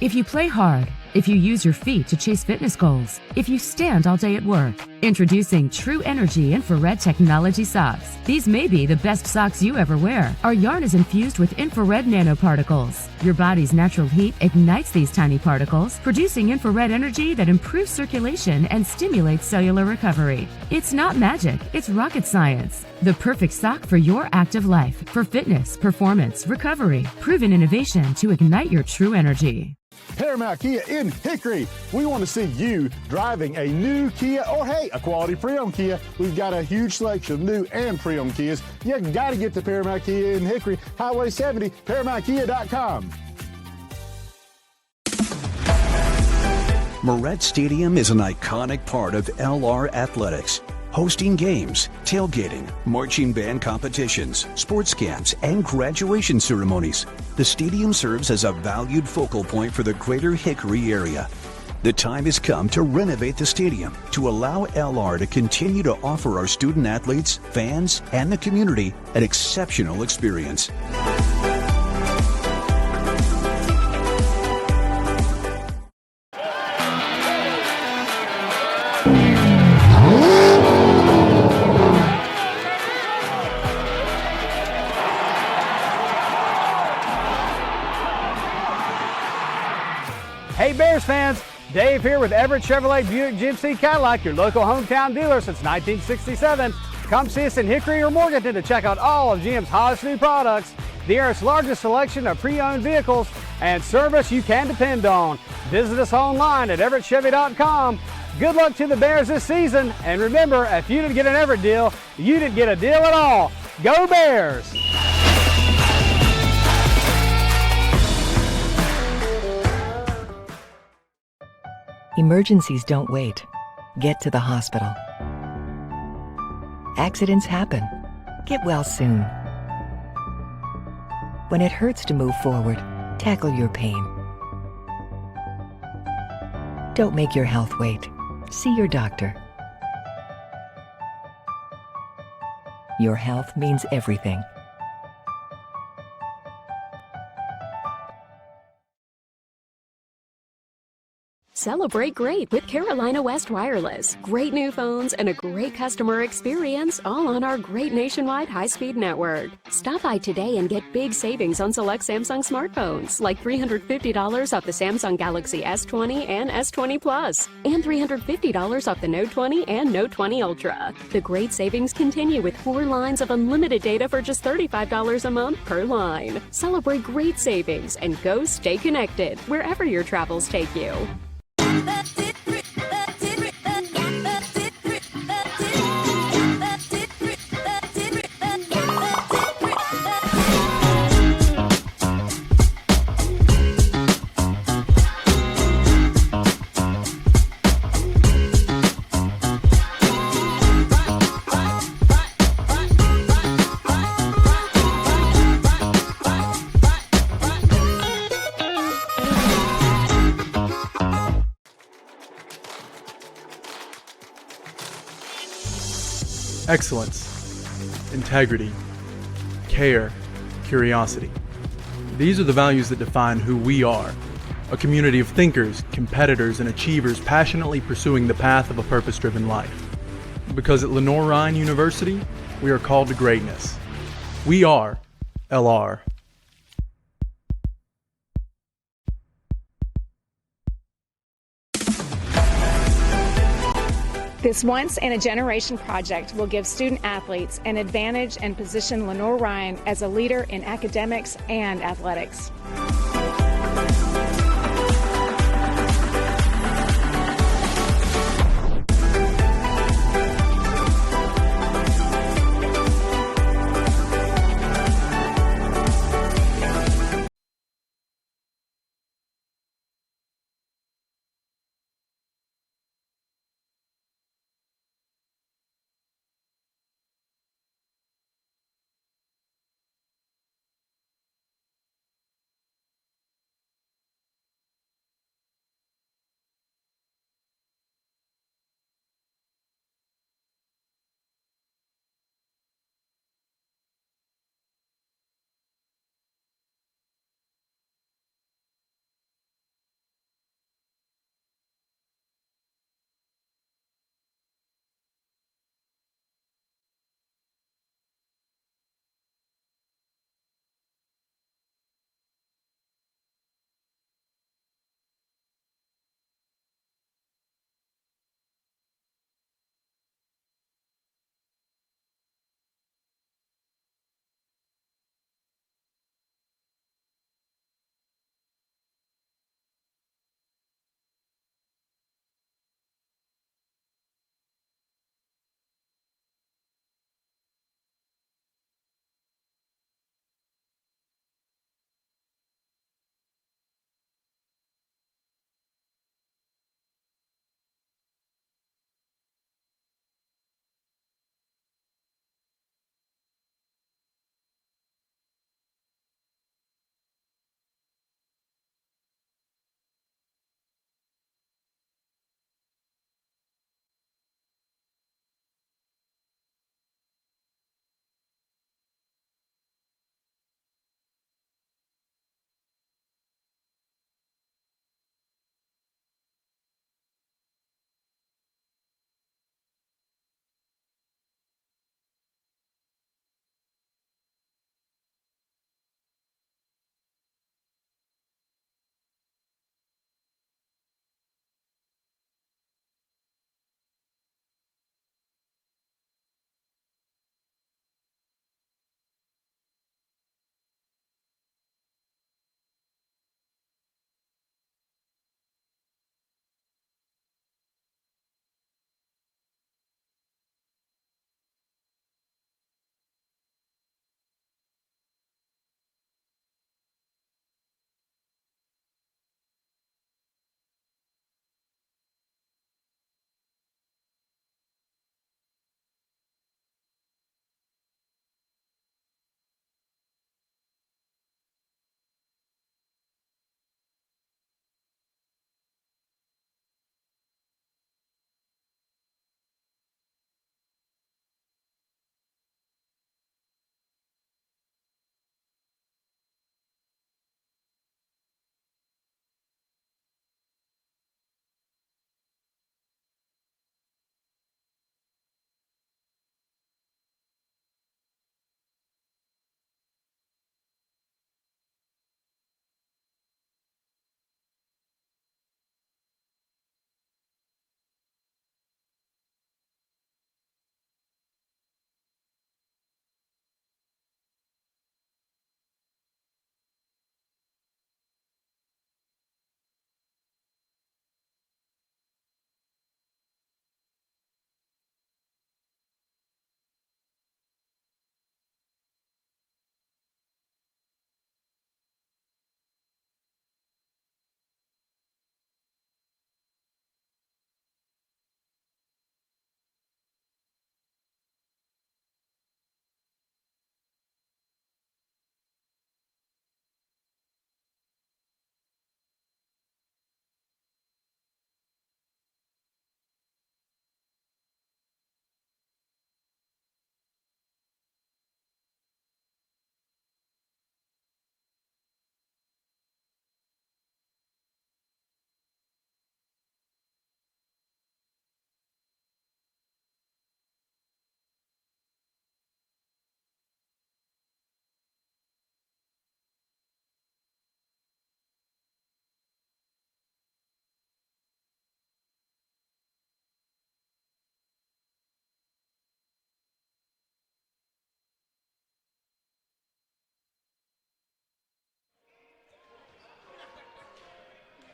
If you play hard, if you use your feet to chase fitness goals, if you stand all day at work, introducing True Energy infrared technology socks. These may be the best socks you ever wear. Our yarn is infused with infrared nanoparticles. Your body's natural heat ignites these tiny particles, producing infrared energy that improves circulation and stimulates cellular recovery. It's not magic, it's rocket science. The perfect sock for your active life, for fitness, performance, recovery. Proven innovation to ignite your true energy. Paramount Kia in Hickory. We want to see you driving a new Kia or, hey, a quality pre-owned Kia. We've got a huge selection of new and pre-owned Kias. You got to get to Paramount Kia in Hickory, Highway 70, ParamountKia.com. Moret Stadium is an iconic part of LR athletics, hosting games, tailgating, marching band competitions, sports camps, and graduation ceremonies. The stadium serves as a valued focal point for the greater Hickory area. The time has come to renovate the stadium to allow LR to continue to offer our student athletes, fans, and the community an exceptional experience. Hey Bears fans, Dave here with Everett Chevrolet Buick GMC Cadillac, your local hometown dealer since 1967. Come see us in Hickory or Morganton to check out all of GM's hottest new products, the area's largest selection of pre-owned vehicles, and service you can depend on. Visit us online at everettchevy.com. Good luck to the Bears this season, and remember, if you didn't get an Everett deal, you didn't get a deal at all. Go Bears! Emergencies don't wait. Get to the hospital. Accidents happen. Get well soon. When it hurts to move forward, tackle your pain. Don't make your health wait. See your doctor. Your health means everything. Celebrate great with Carolina West Wireless. Great new phones and a great customer experience, all on our great nationwide high-speed network. Stop by today and get big savings on select Samsung smartphones, like $350 off the Samsung Galaxy S20 and S20 Plus, and $350 off the Note 20 and Note 20 Ultra. The great savings continue with 4 lines of unlimited data for just $35 a month per line. Celebrate great savings and go stay connected wherever your travels take you. Excellence, integrity, care, curiosity. These are the values that define who we are. A community of thinkers, competitors, and achievers passionately pursuing the path of a purpose-driven life. Because at Lenoir-Rhyne University, we are called to greatness. We are LR. This once-in-a-generation project will give student athletes an advantage and position Lenoir-Rhyne as a leader in academics and athletics.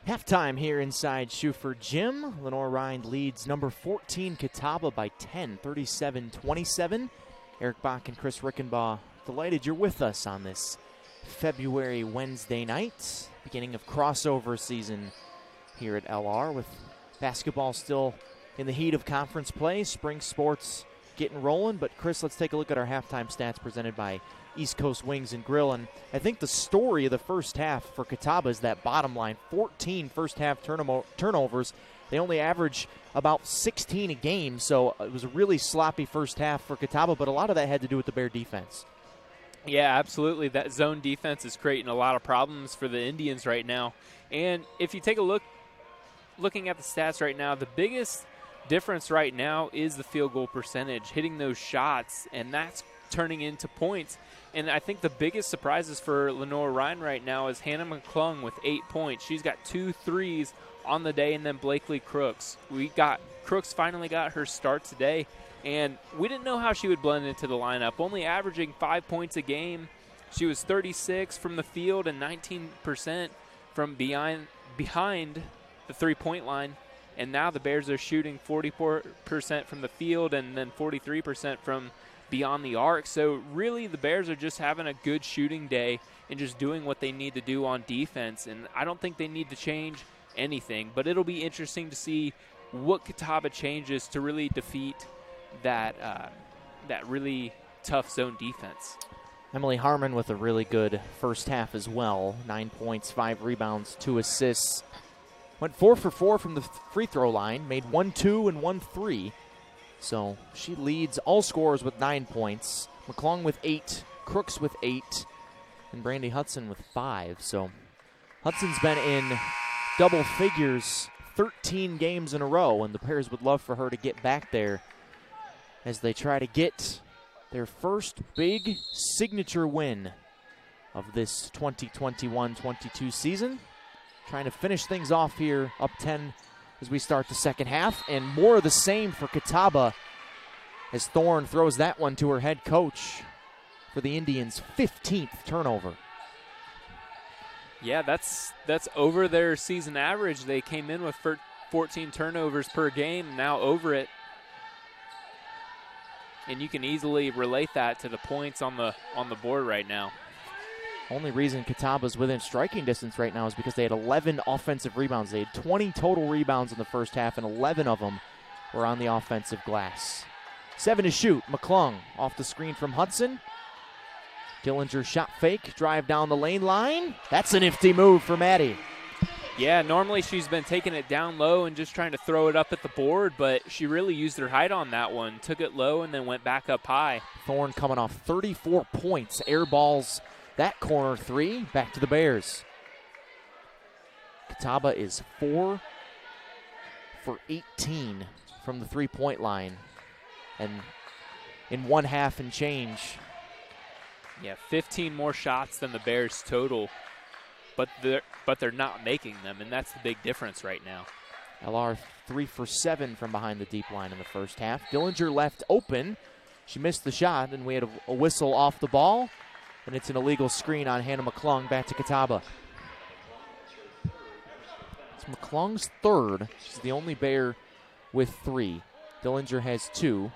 Halftime here inside Schuford Gym. Lenoir-Rhyne leads number 14 Catawba by 10, 37-27. Eric Bach and Chris Rickenbaugh, delighted you're with us on this February Wednesday night, beginning of crossover season here at LR, with basketball still in the heat of conference play, spring sports getting rolling. But Chris, let's take a look at our halftime stats presented by East Coast Wings and Grill. And I think the story of the first half for Catawba is that bottom line, 14 first half turnovers. They only average about 16 a game, so it was a really sloppy first half for Catawba, but a lot of that had to do with the Bear defense. Yeah, absolutely. That zone defense is creating a lot of problems for the Indians right now. And if you take a looking at the stats right now, the biggest difference right now is the field goal percentage, hitting those shots, and that's turning into points. And I think the biggest surprises for Lenoir-Rhyne right now is Hannah McClung with 8 points. She's got 2 threes on the day, and then Blakely Crooks. Crooks finally got her start today, and we didn't know how she would blend into the lineup. Only averaging 5 points a game. She was 36 from the field and 19% from behind the three-point line. And now the Bears are shooting 44% from the field and then 43% from beyond the arc. So really the Bears are just having a good shooting day and just doing what they need to do on defense. And I don't think they need to change anything, but it'll be interesting to see what Catawba changes to really defeat that really tough zone defense. Emily Harmon with a really good first half as well. 9 points, 5 rebounds, 2 assists. Went 4 for 4 from the free throw line, made 1 2 and 1 3. So she leads all scorers with 9 points. McClung with 8, Crooks with 8, and Brandy Hudson with 5. So Hudson's been in double figures 13 games in a row, and the Bears would love for her to get back there as they try to get their first big signature win of this 2021-22 season. Trying to finish things off here, up 10 as we start the second half, and more of the same for Catawba as Thorne throws that one to her head coach for the Indians' 15th turnover. Yeah, that's over their season average. They came in with 14 turnovers per game, now over it. And you can easily relate that to the points on the board right now. Only reason Catawba's within striking distance right now is because they had 11 offensive rebounds. They had 20 total rebounds in the first half, and 11 of them were on the offensive glass. 7 to shoot. McClung off the screen from Hudson. Dillinger shot fake, drive down the lane line. That's a nifty move for Maddie. Yeah, normally she's been taking it down low and just trying to throw it up at the board, but she really used her height on that one. Took it low and then went back up high. Thorne coming off 34 points. Air balls that corner 3, back to the Bears. Catawba is 4 for 18 from the three-point line. And in one half and change. Yeah, 15 more shots than the Bears total, but they're not making them, and that's the big difference right now. LR 3 for 7 from behind the deep line in the first half. Dillinger left open. She missed the shot, and we had a whistle off the ball. And it's an illegal screen on Hannah McClung, back to Catawba. It's McClung's third. She's the only Bear with 3. Dillinger has 2.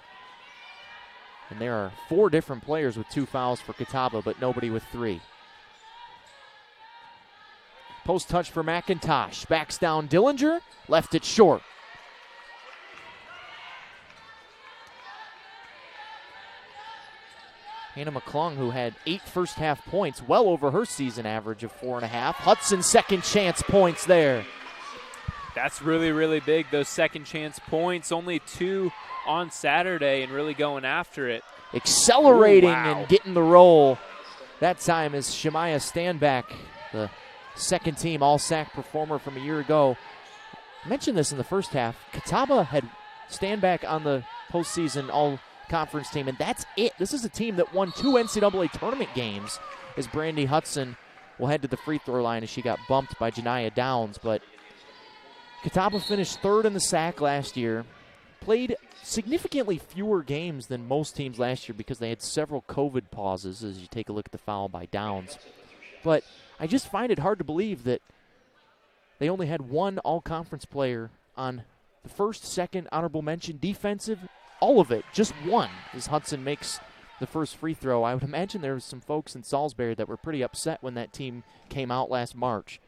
And there are 4 different players with 2 fouls for Catawba, but nobody with 3. Post touch for McIntosh. Backs down Dillinger. Left it short. Hannah McClung, who had 8 first half points, well over her season average of 4.5. Hudson second chance points there. That's really, really big, those second chance points. Only 2 on Saturday and really going after it. Accelerating. Ooh, wow. And getting the roll. That time is Shemaya Standback, the second team all-SAC performer from a year ago. I mentioned this in the first half. Catawba had Standback on the postseason all-conference team, and that's it. This is a team that won 2 NCAA tournament games, as Brandy Hudson will head to the free throw line as she got bumped by Janiyah Downs. But Catawba finished 3rd in the SAC last year, played significantly fewer games than most teams last year because they had several COVID pauses, as you take a look at the foul by Downs. But I just find it hard to believe that they only had one all-conference player on the first, second, honorable mention, defensive, all of it, just one, as Hudson makes the first free throw. I would imagine there were some folks in Salisbury that were pretty upset when that team came out last March.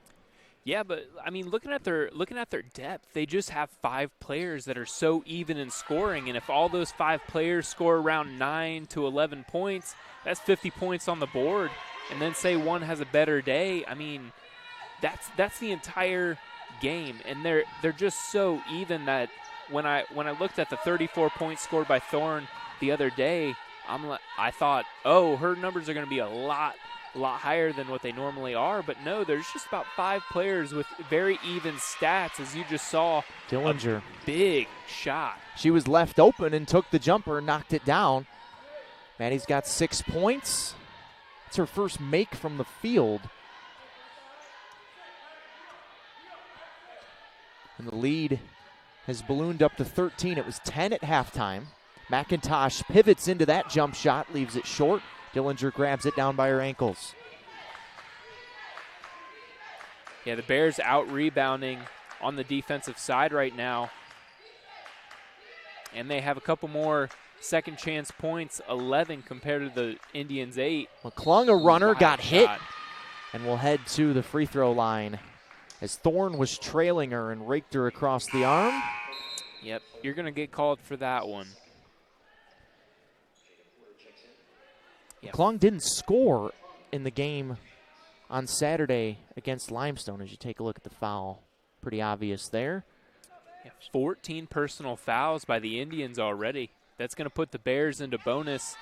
Yeah, but I mean, looking at their depth, they just have 5 players that are so even in scoring, and if all those 5 players score around 9 to 11 points, that's 50 points on the board. And then say one has a better day, I mean, that's the entire game, and they're just so even that when I looked at the 34 points scored by Thorne the other day, I thought, oh, her numbers are going to be a lot higher than what they normally are, but no, there's just about 5 players with very even stats, as you just saw. Dillinger. Big shot. She was left open and took the jumper, knocked it down. Maddie's got 6 points. It's her first make from the field. And the lead has ballooned up to 13. It was 10 at halftime. McIntosh pivots into that jump shot, leaves it short. Dillinger grabs it down by her ankles. Yeah, the Bears out rebounding on the defensive side right now. And they have a couple more second chance points, 11 compared to the Indians' 8. McClung, a runner, got hit shot. and will head to the free throw line as Thorne was trailing her and raked her across the arm. Yep, you're going to get called for that one. McClung didn't score in the game on Saturday against Limestone as you take a look at the foul. Pretty obvious there. Yeah, 14 personal fouls by the Indians already. That's going to put the Bears into bonus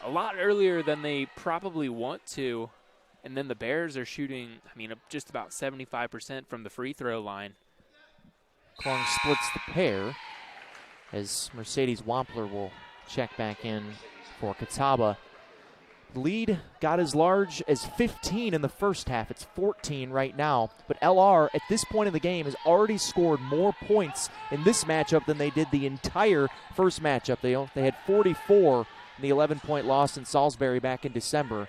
a lot earlier than they probably want to. And then the Bears are shooting, just about 75% from the free throw line. McClung splits the pair as Mercedes Wampler will check back in for Catawba. The lead got as large as 15 in the first half. It's 14 right now. But LR, at this point in the game, has already scored more points in this matchup than they did the entire first matchup. They had 44 in the 11-point loss in Salisbury back in December.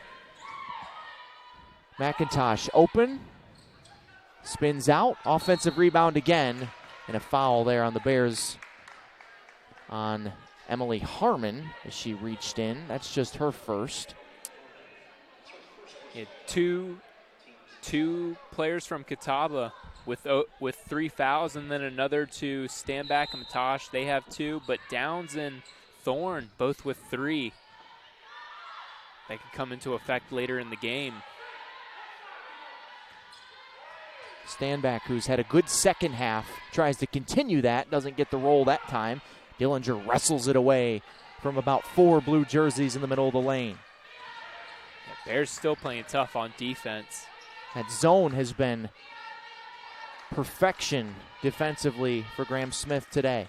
McIntosh open, spins out, offensive rebound again, and a foul there on the Bears on Emily Harmon as she reached in. That's just her first. Yeah, two players from Catawba with 3 fouls, and then another to Stanback and Matosh. They have 2, but Downs and Thorne both with 3. That could come into effect later in the game. Stanback, who's had a good second half, tries to continue that, doesn't get the roll that time. Dillinger wrestles it away from about 4 blue jerseys in the middle of the lane. Yeah, Bears still playing tough on defense. That zone has been perfection defensively for Graham Smith today.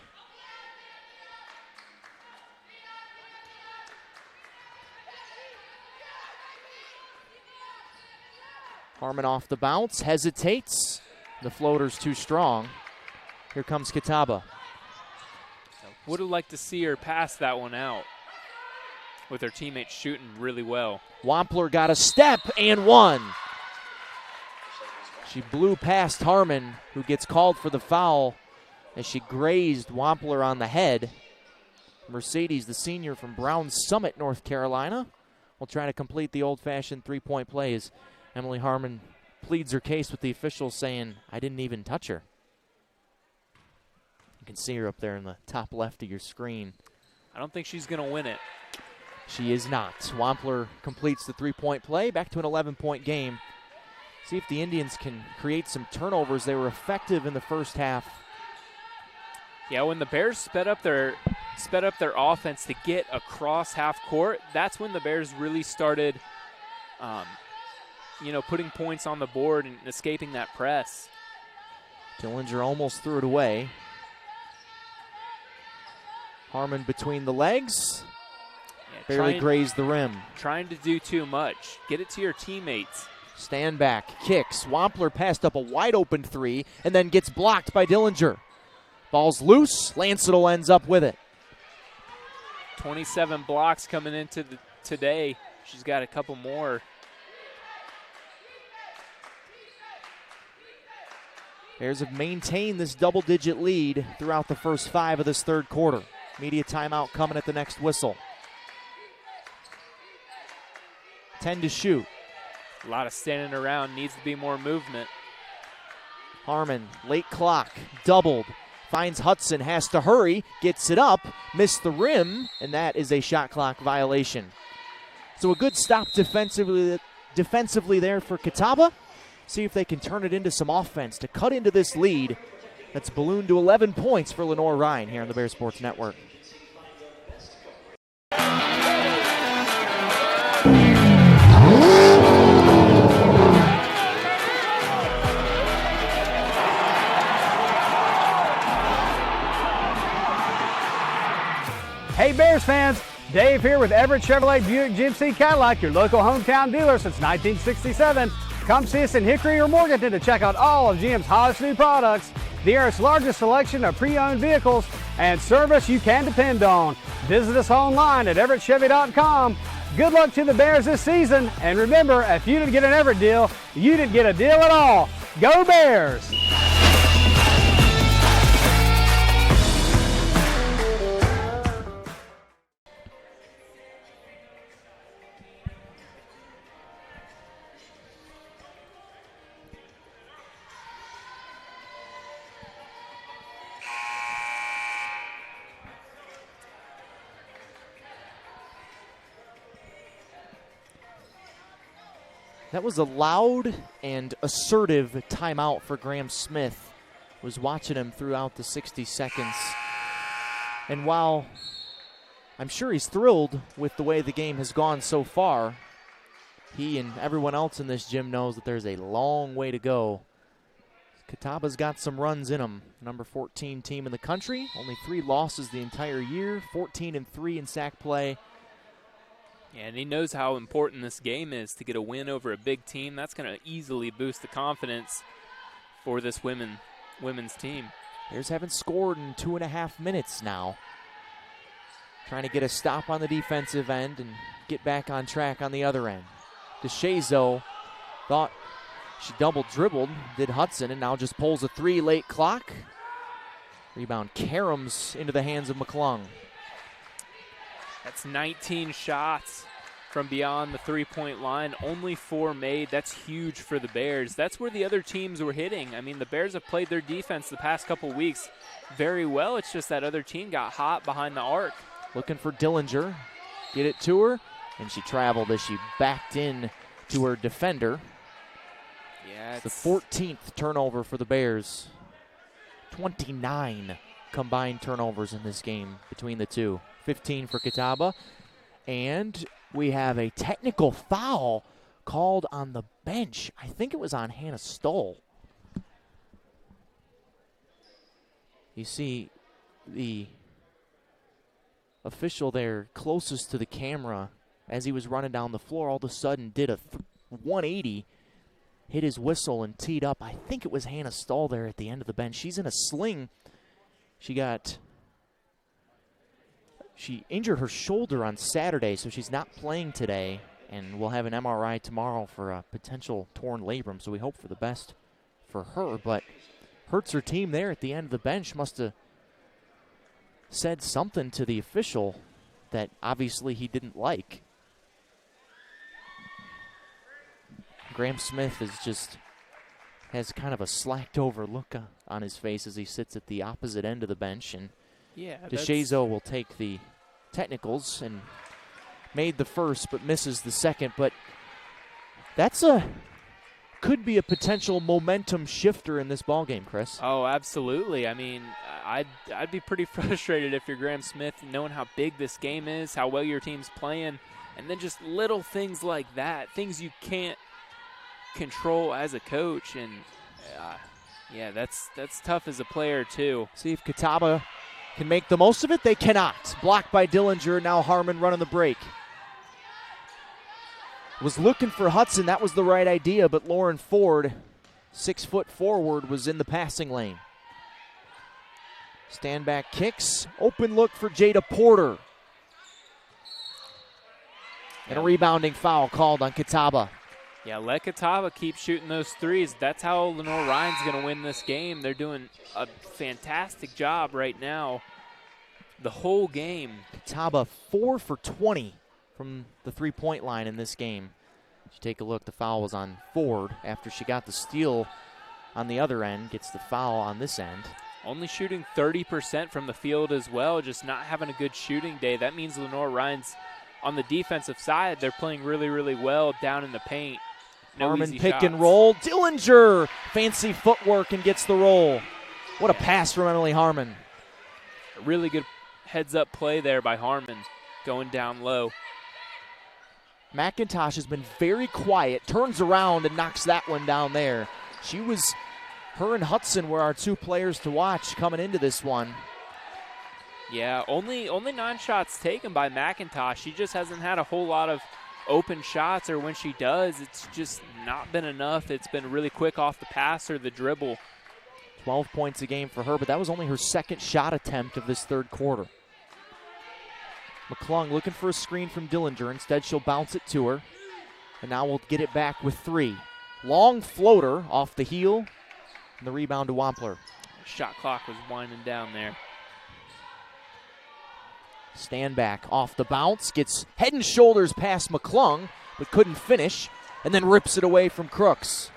Harmon off the bounce, hesitates. The floater's too strong. Here comes Catawba. Would have liked to see her pass that one out with her teammates shooting really well. Wampler got a step and one. She blew past Harmon, who gets called for the foul as she grazed Wampler on the head. Mercedes, the senior from Brown Summit, North Carolina, will try to complete the old-fashioned three-point plays. Emily Harmon pleads her case with the officials, saying, I didn't even touch her. You can see her up there in the top left of your screen. I don't think she's going to win it. She is not. Wampler completes the three-point play. Back to an 11-point game. See if the Indians can create some turnovers. They were effective in the first half. Yeah, when the Bears sped up their offense to get across half court, that's when the Bears really started putting points on the board and escaping that press. Dillinger almost threw it away. Harmon between the legs. Yeah, barely grazed the rim. Trying to do too much. Get it to your teammates. Stanback kicks. Wampler passed up a wide-open three and then gets blocked by Dillinger. Ball's loose. Lancettle ends up with it. 27 blocks coming into today. She's got a couple more. Bears have maintained this double-digit lead throughout the first 5 of this third quarter. Media timeout coming at the next whistle. 10 to shoot. A lot of standing around, needs to be more movement. Harmon, late clock, doubled. Finds Hudson, has to hurry, gets it up, missed the rim, and that is a shot clock violation. So a good stop defensively there for Catawba. See if they can turn it into some offense to cut into this lead that's ballooned to 11 points for Lenoir-Rhyne here on the Bear Sports Network. Hey Bears fans, Dave here with Everett Chevrolet Buick GMC Cadillac, your local hometown dealer since 1967. Come see us in Hickory or Morganton to check out all of GM's hottest new products, the area's largest selection of pre-owned vehicles, and service you can depend on. Visit us online at everettchevy.com. Good luck to the Bears this season, and remember, if you didn't get an Everett deal, you didn't get a deal at all. Go Bears! That was a loud and assertive timeout for Graham Smith. Was watching him throughout the 60 seconds. And while I'm sure he's thrilled with the way the game has gone so far, he and everyone else in this gym knows that there's a long way to go. Catawba's got some runs in them. Number 14 team in the country. Only 3 losses the entire year. 14-3 in sack play. Yeah, and he knows how important this game is to get a win over a big team. That's going to easily boost the confidence for this women's team. Bears haven't scored in 2.5 minutes now. Trying to get a stop on the defensive end and get back on track on the other end. DeShazo thought she double dribbled, did Hudson, and now just pulls a 3 late clock. Rebound caroms into the hands of McClung. That's 19 shots from beyond the three-point line, only 4 made. That's huge for the Bears. That's where the other teams were hitting. I mean, the Bears have played their defense the past couple weeks very well. It's just that other team got hot behind the arc. Looking for Dillinger. Get it to her, and she traveled as she backed in to her defender. Yeah, it's the 14th turnover for the Bears. 29 combined turnovers in this game between the two. 15 for Catawba. And we have a technical foul called on the bench. I think it was on Hannah Stoll. You see the official there closest to the camera as he was running down the floor all of a sudden did a 180, hit his whistle and teed up. I think it was Hannah Stoll there at the end of the bench. She's in a sling. She injured her shoulder on Saturday, so she's not playing today, and will have an MRI tomorrow for a potential torn labrum, so we hope for the best for her. But hurts her team there at the end of the bench. Must have said something to the official that obviously he didn't like. Graham Smith has kind of a slacked over look on his face as he sits at the opposite end of the bench, and yeah, DeShazo will take the technicals and made the first but misses the second. But could be a potential momentum shifter in this ballgame, Chris. Oh, absolutely. I mean, I'd be pretty frustrated if you're Graham Smith, knowing how big this game is, how well your team's playing, and then just little things like that, things you can't control as a coach. And yeah, that's tough as a player too. See if Catawba can make the most of it. They cannot. Blocked by Dillinger. Now Harmon running the break. Was looking for Hudson. That was the right idea, but Lauren Ford, 6 foot forward, was in the passing lane. Stand back kicks. Open look for Jada Porter. And a rebounding foul called on Catawba. Yeah, let Catawba keep shooting those threes. That's how Lenoir-Rhyne's going to win this game. They're doing a fantastic job right now. The whole game. Catawba 4 for 20 from the three-point line in this game. If you take a look, the foul was on Ford after she got the steal on the other end, gets the foul on this end. Only shooting 30% from the field as well, just not having a good shooting day. That means Lenoir-Rhyne's on the defensive side. They're playing really, really well down in the paint. No Harmon easy pick shots. and roll. Dillinger, fancy footwork and gets the roll. What a pass from Emily Harmon. A really good heads-up play there by Harmon, going down low. McIntosh has been very quiet, turns around and knocks that one down there. Her and Hudson were our two players to watch coming into this one. Yeah, only 9 shots taken by McIntosh. She just hasn't had a whole lot of open shots, or when she does, it's just not been enough. It's been really quick off the pass or the dribble. 12 points a game for her, but that was only her second shot attempt of this third quarter. McClung looking for a screen from Dillinger. Instead, she'll bounce it to her. And now we'll get it back with 3. Long floater off the heel. And the rebound to Wampler. Shot clock was winding down there. Stand back off the bounce. Gets head and shoulders past McClung, but couldn't finish. And then rips it away from Crooks.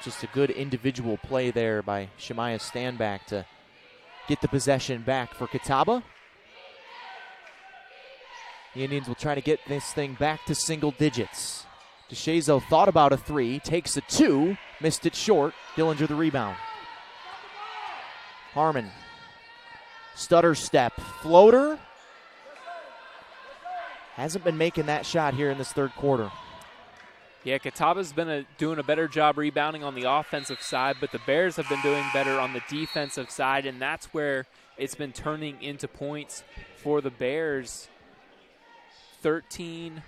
Just a good individual play there by Shemaya Standback to get the possession back for Catawba. The Indians will try to get this thing back to single digits. DeShazo thought about a 3, takes a 2, missed it short. Dillinger the rebound. Harmon, stutter step, floater. Hasn't been making that shot here in this third quarter. Yeah, Catawba's been doing a better job rebounding on the offensive side, but the Bears have been doing better on the defensive side, and that's where it's been turning into points for the Bears. 13-7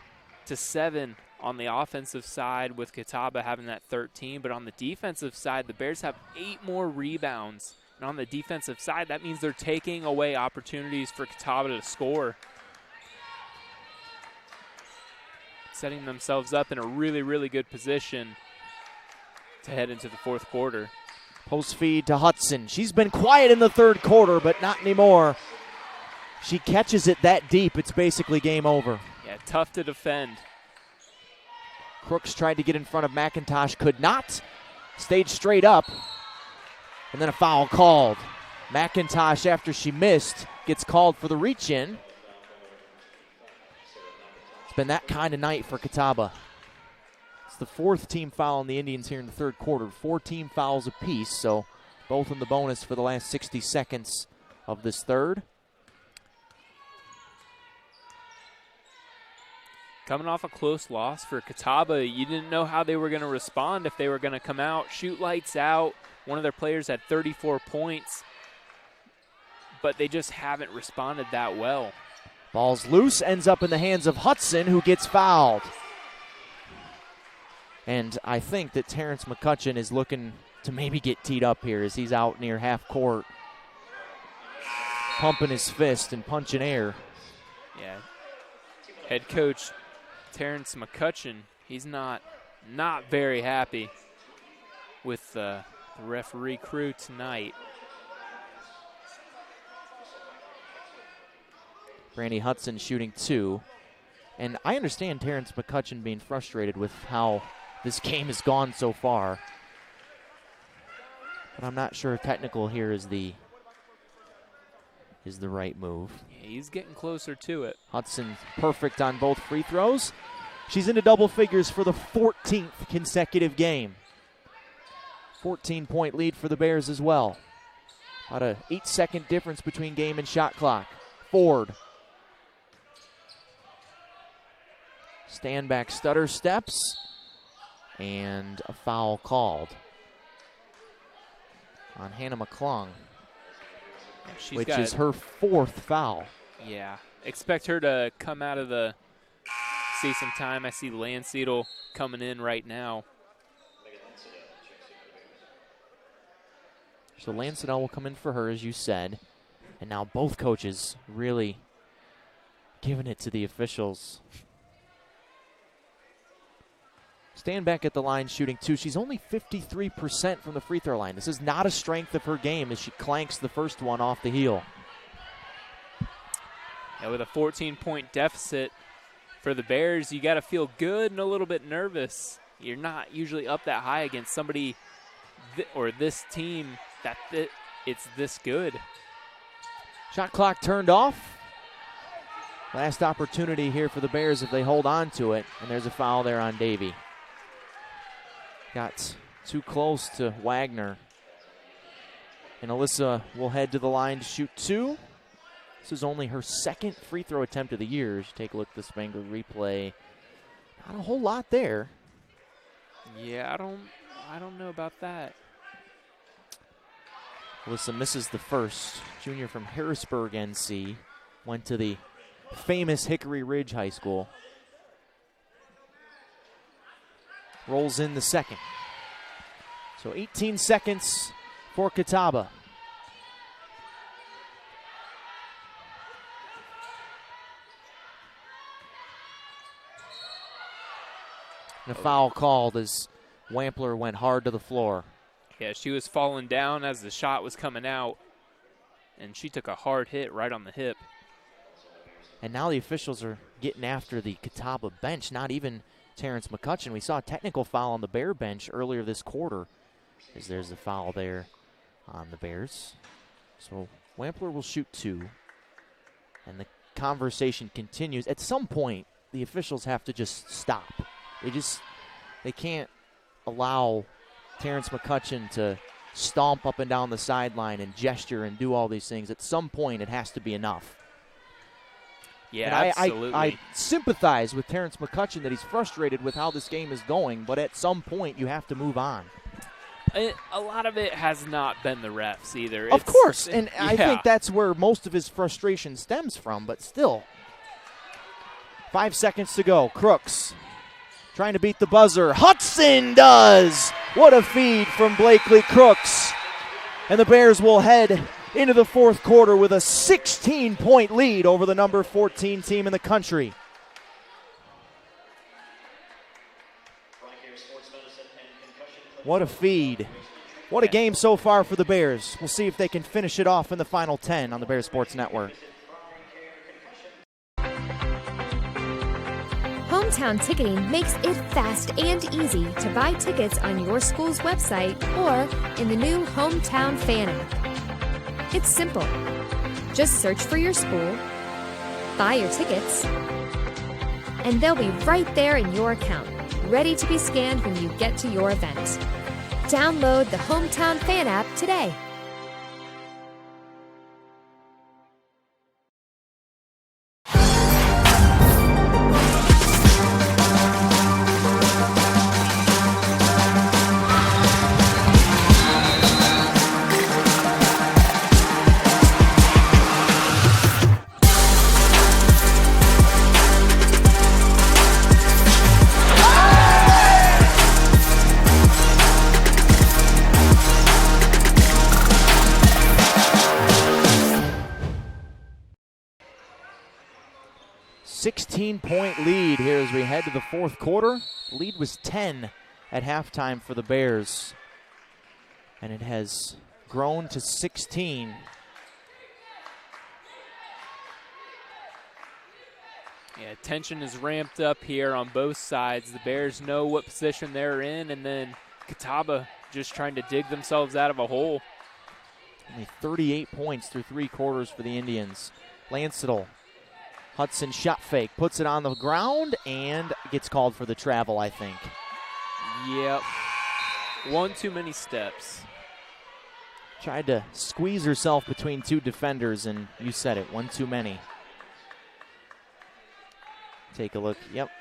on the offensive side, with Catawba having that 13, but on the defensive side, the Bears have 8 more rebounds. And on the defensive side, that means they're taking away opportunities for Catawba to score. Setting themselves up in a really, really good position to head into the fourth quarter. Post feed to Hudson. She's been quiet in the third quarter, but not anymore. She catches it that deep, it's basically game over. Yeah, tough to defend. Crooks tried to get in front of McIntosh, could not. Stayed straight up. And then a foul called. McIntosh, after she missed, gets called for the reach-in. It's been that kind of night for Catawba. It's the 4th team foul on the Indians here in the third quarter. 4 team fouls apiece, so both in the bonus for the last 60 seconds of this third. Coming off a close loss for Catawba, you didn't know how they were going to respond, if they were going to come out, shoot lights out. One of their players had 34 points, but they just haven't responded that well. Ball's loose, ends up in the hands of Hudson, who gets fouled. And I think that Terrence McCutcheon is looking to maybe get teed up here as he's out near half court, pumping his fist and punching air. Yeah. Head coach Terrence McCutcheon, he's not very happy with the referee crew tonight. Brandy Hudson shooting 2. And I understand Terrence McCutcheon being frustrated with how this game has gone so far. But I'm not sure if technical here is the right move. Yeah, he's getting closer to it. Hudson perfect on both free throws. She's into double figures for the 14th consecutive game. 14-point lead for the Bears as well. About a 8-second difference between game and shot clock. Ford. Stand back stutter steps. And a foul called on Hannah McClung, which is her 4th foul. Yeah. Expect her to come out of see some time. I see Landseedle coming in right now. So Lansadell will come in for her, as you said. And now both coaches really giving it to the officials. Stand back at the line shooting 2. She's only 53% from the free throw line. This is not a strength of her game as she clanks the first one off the heel. Yeah, with a 14-point deficit for the Bears, you got to feel good and a little bit nervous. You're not usually up that high against somebody or this team that it's this good. Shot clock turned off. Last opportunity here for the Bears if they hold on to it. And there's a foul there on Davy. Got too close to Wagner. And Alyssa will head to the line to shoot 2. This is only her second free throw attempt of the year. As you take a look at the Spangler replay. Not a whole lot there. Yeah, I don't know about that. Alyssa misses the first. Junior from Harrisburg, NC. Went to the famous Hickory Ridge High School. Rolls in the second. So 18 seconds for Catawba. And a foul called as Wampler went hard to the floor. Yeah, she was falling down as the shot was coming out, and she took a hard hit right on the hip. And now the officials are getting after the Catawba bench, not even Terrence McCutcheon. We saw a technical foul on the Bear bench earlier this quarter, as there's a foul there on the Bears. So Wampler will shoot 2, and the conversation continues. At some point, the officials have to just stop. They can't allow Terrence McCutcheon to stomp up and down the sideline and gesture and do all these things. At some point, it has to be enough. Yeah, and absolutely. I sympathize with Terrence McCutcheon that he's frustrated with how this game is going, but at some point, you have to move on. A lot of it has not been the refs either. Of course, and yeah. I think that's where most of his frustration stems from, but still. 5 seconds to go. Crooks trying to beat the buzzer. Hudson does! What a feed from Blakely Crooks. And the Bears will head into the fourth quarter with a 16-point lead over the number 14 team in the country. What a feed. What a game so far for the Bears. We'll see if they can finish it off in the final 10 on the Bears Sports Network. Hometown Ticketing makes it fast and easy to buy tickets on your school's website or in the new Hometown Fan app. It's simple. Just search for your school, buy your tickets, and they'll be right there in your account, ready to be scanned when you get to your event. Download the Hometown Fan app today. Point lead here as we head to the fourth quarter. The lead was 10 at halftime for the Bears, and it has grown to 16. Yeah, tension is ramped up here on both sides. The Bears know what position they're in, and then Catawba just trying to dig themselves out of a hole. Only 38 points through 3 quarters for the Indians. Lancetal. Hudson shot fake, puts it on the ground, and gets called for the travel, I think. Yep. One too many steps. Tried to squeeze herself between 2 defenders, and you said it, one too many. Take a look. Yep.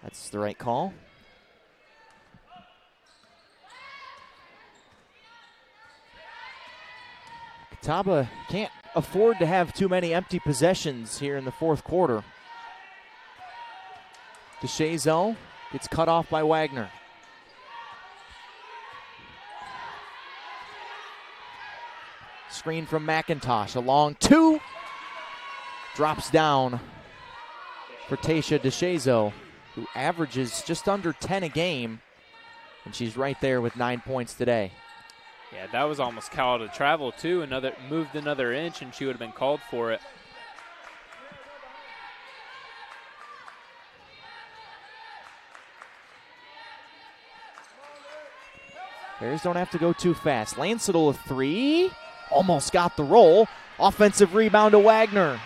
That's the right call. Catawba can't afford to have too many empty possessions here in the fourth quarter. DeShazo gets cut off by Wagner. Screen from McIntosh, a long 2. drops down for Tasha DeShazo, who averages just under 10 a game, and she's right there with 9 points today. Yeah, that was almost called a travel, too. Moved another inch, and she would have been called for it. Bears don't have to go too fast. Lancetal a three. Almost got the roll. Offensive rebound to Wagner.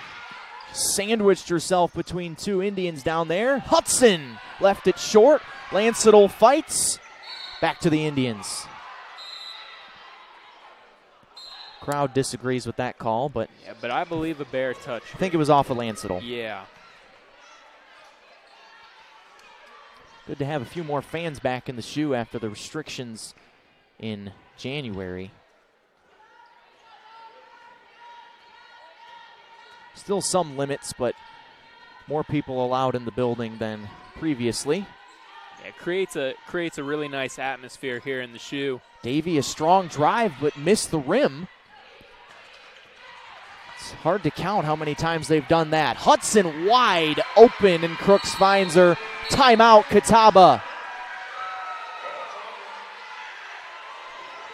Sandwiched herself between two Indians down there. Hudson left it short. Lancetal fights. Back to the Indians. Crowd disagrees with that call, but I believe a Bear touch. I think it was off of Lancetal. Yeah. Good to have a few more fans back in the shoe after the restrictions in January. Still some limits, but more people allowed in the building than previously. Yeah, it creates a really nice atmosphere here in the shoe. Davey, a strong drive, but missed the rim. It's hard to count how many times they've done that. Hudson wide open, and Crooks finds her. Timeout, Catawba.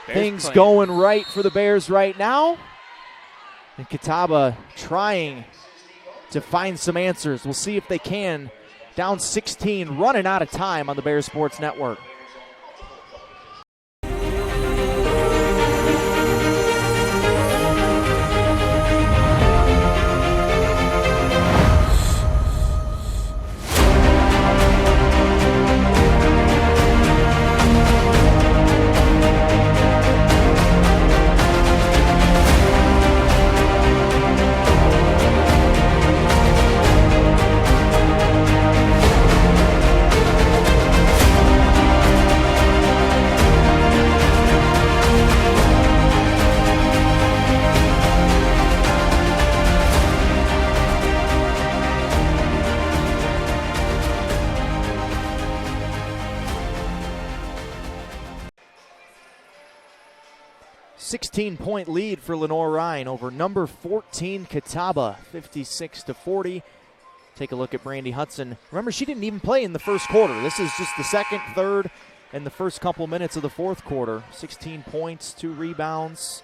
Things going right for the Bears right now. And Catawba trying to find some answers. We'll see if they can. Down 16, running out of time on the Bears Sports Network. Point lead for Lenoir-Rhyne over number 14 Catawba, 56-40. Take a look at Brandy Hudson. Remember, she didn't even play in the first quarter. This is just the second, third, and the first couple minutes of the fourth quarter. 16 points, 2 rebounds,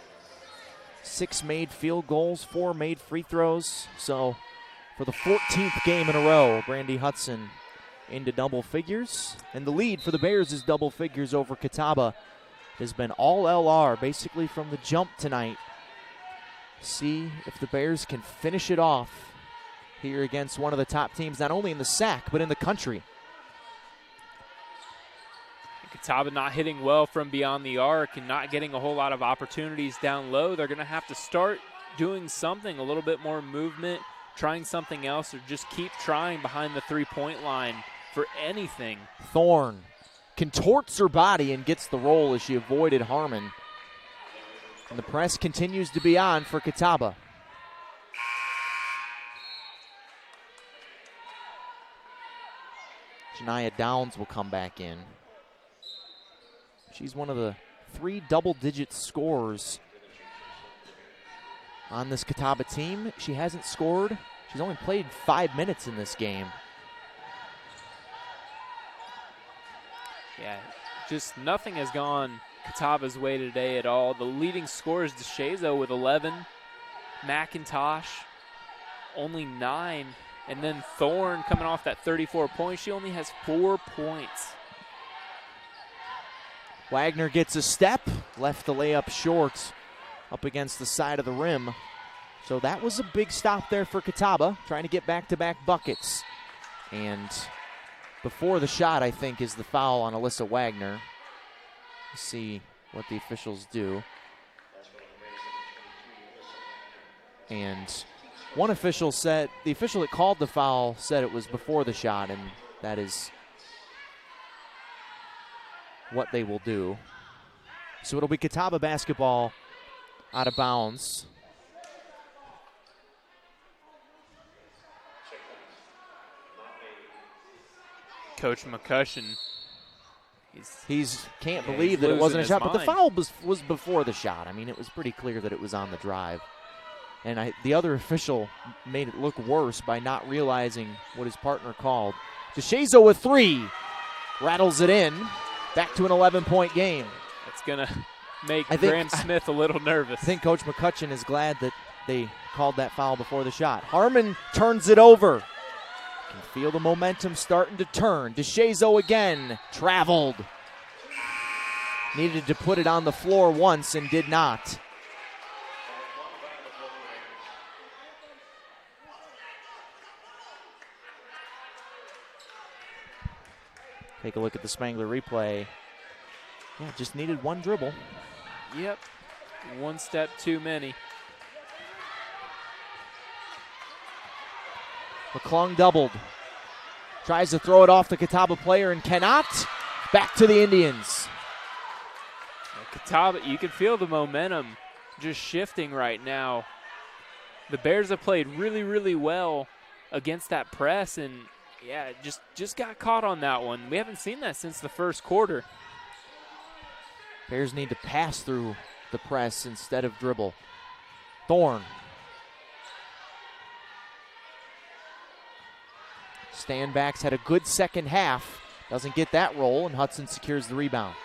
6 made field goals, 4 made free throws. So for the 14th game in a row, Brandy Hudson into double figures. And the lead for the Bears is double figures over Catawba. Has been all LR basically from the jump tonight. See if the Bears can finish it off here against one of the top teams, not only in the SAC, but in the country. Catawba not hitting well from beyond the arc and not getting a whole lot of opportunities down low. They're going to have to start doing something, a little bit more movement, trying something else, or just keep trying behind the three-point line for anything. Thorne contorts her body and gets the roll as she avoided Harmon. And the press continues to be on for Catawba. Janiyah Downs will come back in. She's one of the 3 double-digit scorers on this Catawba team. She hasn't scored. She's only played 5 minutes in this game. Yeah, just nothing has gone Catawba's way today at all. The leading scorer is DeShazo with 11. McIntosh, only 9. And then Thorne coming off that 34 points. She only has 4 points. Wagner gets a step, left the layup short up against the side of the rim. So that was a big stop there for Catawba, trying to get back-to-back buckets. And before the shot, I think, is the foul on Alyssa Wagner. Let's see what the officials do. And one official said, the official that called the foul said it was before the shot, and that is what they will do. So it'll be Catawba basketball out of bounds. Coach McCushion, he's can't believe that it wasn't a shot, but the foul was before the shot. I mean, it was pretty clear that it was on the drive. And the other official made it look worse by not realizing what his partner called. DeShazo with 3. Rattles it in. Back to an 11-point game. That's going to make Graham Smith a little nervous. I think Coach McCutcheon is glad that they called that foul before the shot. Harmon turns it over. Can feel the momentum starting to turn. DeShazo again. Traveled. Needed to put it on the floor once and did not. Take a look at the Spangler replay. Yeah, just needed one dribble. Yep, one step too many. McClung doubled. Tries to throw it off the Catawba player and cannot. Back to the Indians. Catawba, you can feel the momentum just shifting right now. The Bears have played really, really well against that press, and yeah, just got caught on that one. We haven't seen that since the first quarter. Bears need to pass through the press instead of dribble. Thorne. Standbacks had a good second half. Doesn't get that roll, and Hudson secures the rebound.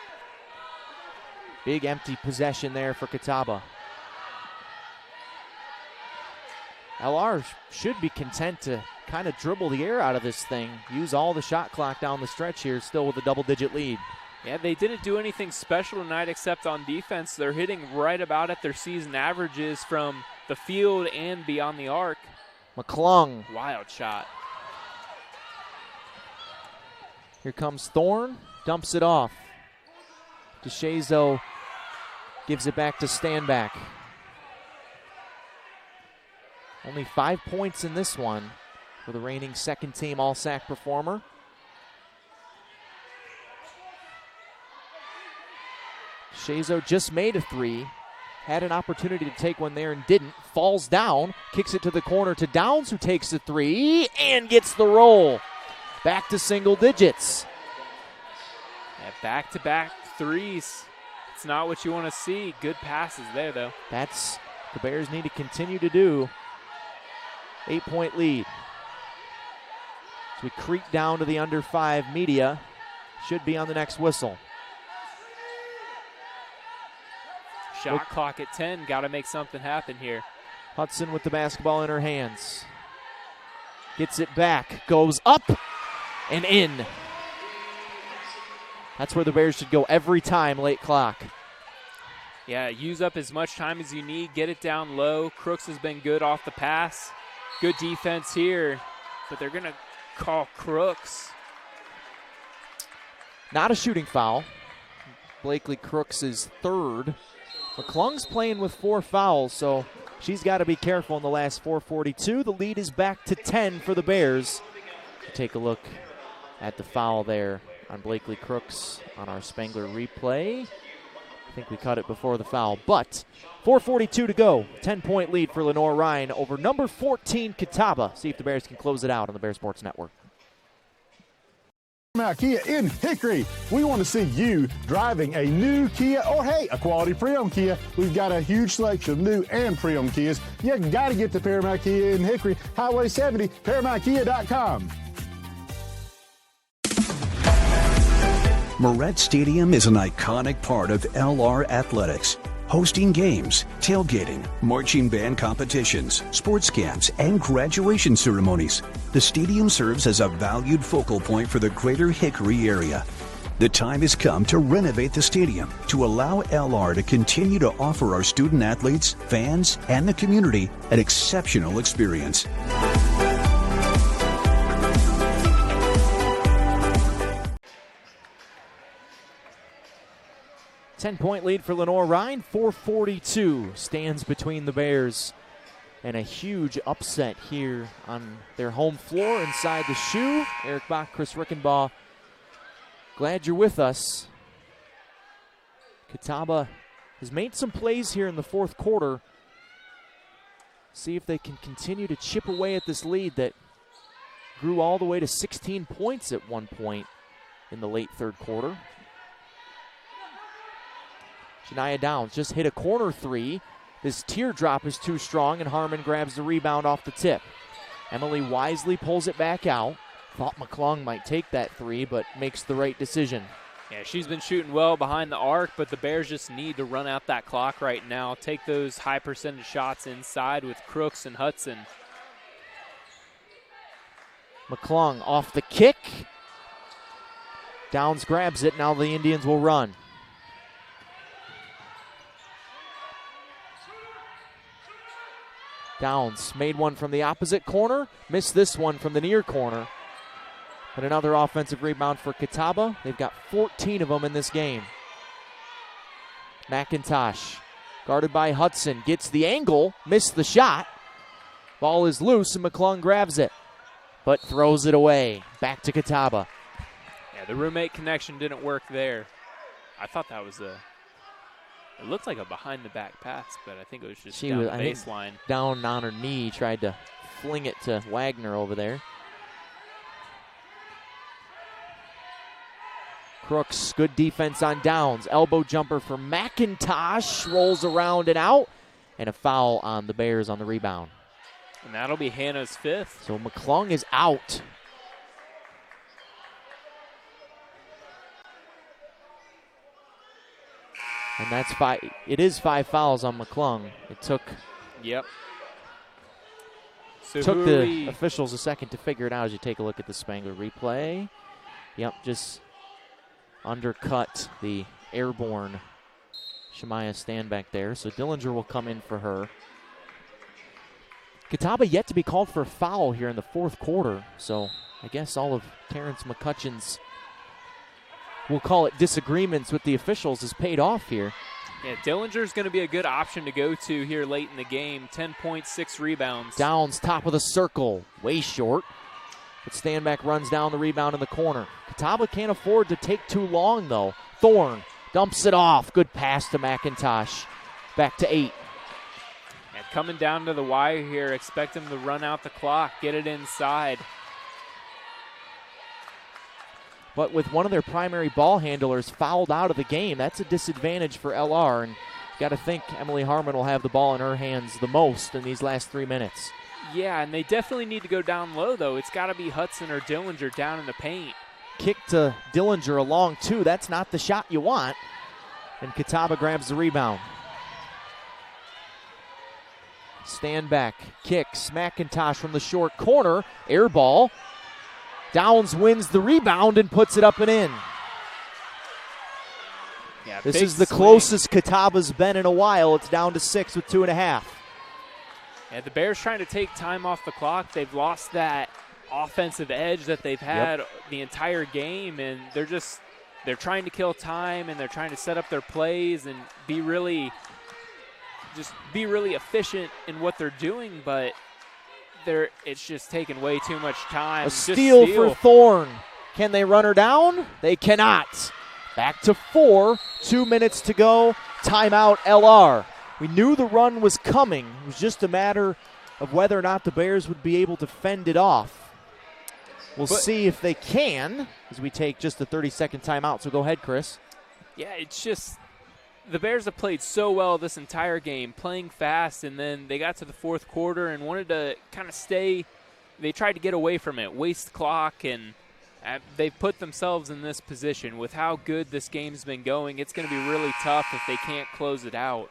Big empty possession there for Catawba. LR should be content to kind of dribble the air out of this thing. Use all the shot clock down the stretch here, still with a double-digit lead. Yeah, they didn't do anything special tonight except on defense. They're hitting right about at their season averages from the field and beyond the arc. McClung. Wild shot. Here comes Thorne, dumps it off. DeShazo gives it back to Standback. Only 5 points in this one for the reigning second-team All-SAC performer. DeShazo just made a 3. Had an opportunity to take one there and didn't. Falls down, kicks it to the corner to Downs, who takes the 3 and gets the roll. Back to single digits. Yeah, back-to-back threes. It's not what you want to see. Good passes there, though. That's the Bears need to continue to do. 8-point lead. As we creep down to the under 5 media. Should be on the next whistle. Shot clock at 10. Got to make something happen here. Hudson with the basketball in her hands. Gets it back. Goes up and in. That's where the Bears should go every time, late clock. Yeah, use up as much time as you need. Get it down low. Crooks has been good off the pass. Good defense here, but they're going to call Crooks. Not a shooting foul. Blakely Crooks is third. McClung's playing with 4 fouls, so she's got to be careful in the last 4:42. The lead is back to 10 for the Bears. Take a look at the foul there on Blakely Crooks on our Spangler replay. I think we cut it before the foul, but 4:42 to go. 10-point lead for Lenoir-Rhyne over number 14 Catawba. See if the Bears can close it out on the Bear Sports Network. Kia in Hickory. We want to see you driving a new Kia or, hey, a quality pre-owned Kia. We've got a huge selection of new and pre-owned Kias. You got to get to Paramount Kia in Hickory, Highway 70, ParamountKia.com. Moret Stadium is an iconic part of LR Athletics, hosting games, tailgating, marching band competitions, sports camps, and graduation ceremonies. The stadium serves as a valued focal point for the greater Hickory area. The time has come to renovate the stadium to allow LR to continue to offer our student athletes, fans, and the community an exceptional experience. 10-point lead for Lenoir-Rhyne. 4:42 stands between the Bears. And a huge upset here on their home floor inside the shoe. Eric Bach, Chris Rickenbaugh, glad you're with us. Catawba has made some plays here in the fourth quarter. See if they can continue to chip away at this lead that grew all the way to 16 points at one point in the late third quarter. Shania Downs just hit a corner 3. This teardrop is too strong, and Harmon grabs the rebound off the tip. Emily wisely pulls it back out. Thought McClung might take that three, but makes the right decision. Yeah, she's been shooting well behind the arc, but the Bears just need to run out that clock right now. Take those high percentage shots inside with Crooks and Hudson. McClung off the kick. Downs grabs it. Now the Indians will run. Downs made one from the opposite corner. Missed this one from the near corner. But another offensive rebound for Catawba. They've got 14 of them in this game. McIntosh, guarded by Hudson, gets the angle, missed the shot. Ball is loose, and McClung grabs it, but throws it away. Back to Catawba. Yeah, the roommate connection didn't work there. I thought that was it looked like a behind-the-back pass, but I think it was just down the baseline. Down on her knee, tried to fling it to Wagner over there. Crooks, good defense on Downs. Elbow jumper for McIntosh. Rolls around and out. And a foul on the Bears on the rebound. And that'll be Hannah's fifth. So McClung is out. And that's five. It is 5 fouls on McClung. It took. Yep. So took the officials a second to figure it out as you take a look at the Spangler replay. Yep, just undercut the airborne Shemaya Stanback there. So Dillinger will come in for her. Catawba yet to be called for a foul here in the fourth quarter. So I guess all of Terrence McCutcheon's, we'll call it disagreements with the officials, has paid off here. Yeah, Dillinger's going to be a good option to go to here late in the game. 10 points, 6 rebounds. Downs, top of the circle, way short. But Stanback runs down the rebound in the corner. Catawba can't afford to take too long, though. Thorne dumps it off. Good pass to McIntosh. Back to 8. And coming down to the wire here, expect them to run out the clock, get it inside. But with one of their primary ball handlers fouled out of the game, that's a disadvantage for LR. And you got to think Emily Harmon will have the ball in her hands the most in these last 3 minutes. Yeah, and they definitely need to go down low, though. It's got to be Hudson or Dillinger down in the paint. Kick to Dillinger along, too. That's not the shot you want. And Catawba grabs the rebound. Stanback kicks. McIntosh from the short corner. Air ball. Downs wins the rebound and puts it up and in. Yeah, this is the closest Catawba's been in a while. It's down to 6 with 2.5. Yeah, the Bears trying to take time off the clock. They've lost that offensive edge that they've had the entire game, and they're trying to kill time, and they're trying to set up their plays and be really efficient in what they're doing, but it's just taking way too much time. A steal for Thorne. Can they run her down? They cannot. Back to 4, 2 minutes to go. Timeout LR. We knew the run was coming. It was just a matter of whether or not the Bears would be able to fend it off. We'll see if they can as we take just a 30-second timeout. So go ahead, Chris. Yeah, it's just the Bears have played so well this entire game, playing fast, and then they got to the fourth quarter and wanted to kind of stay. They tried to get away from it, waste clock, and they've put themselves in this position. With how good this game's been going, it's going to be really tough if they can't close it out.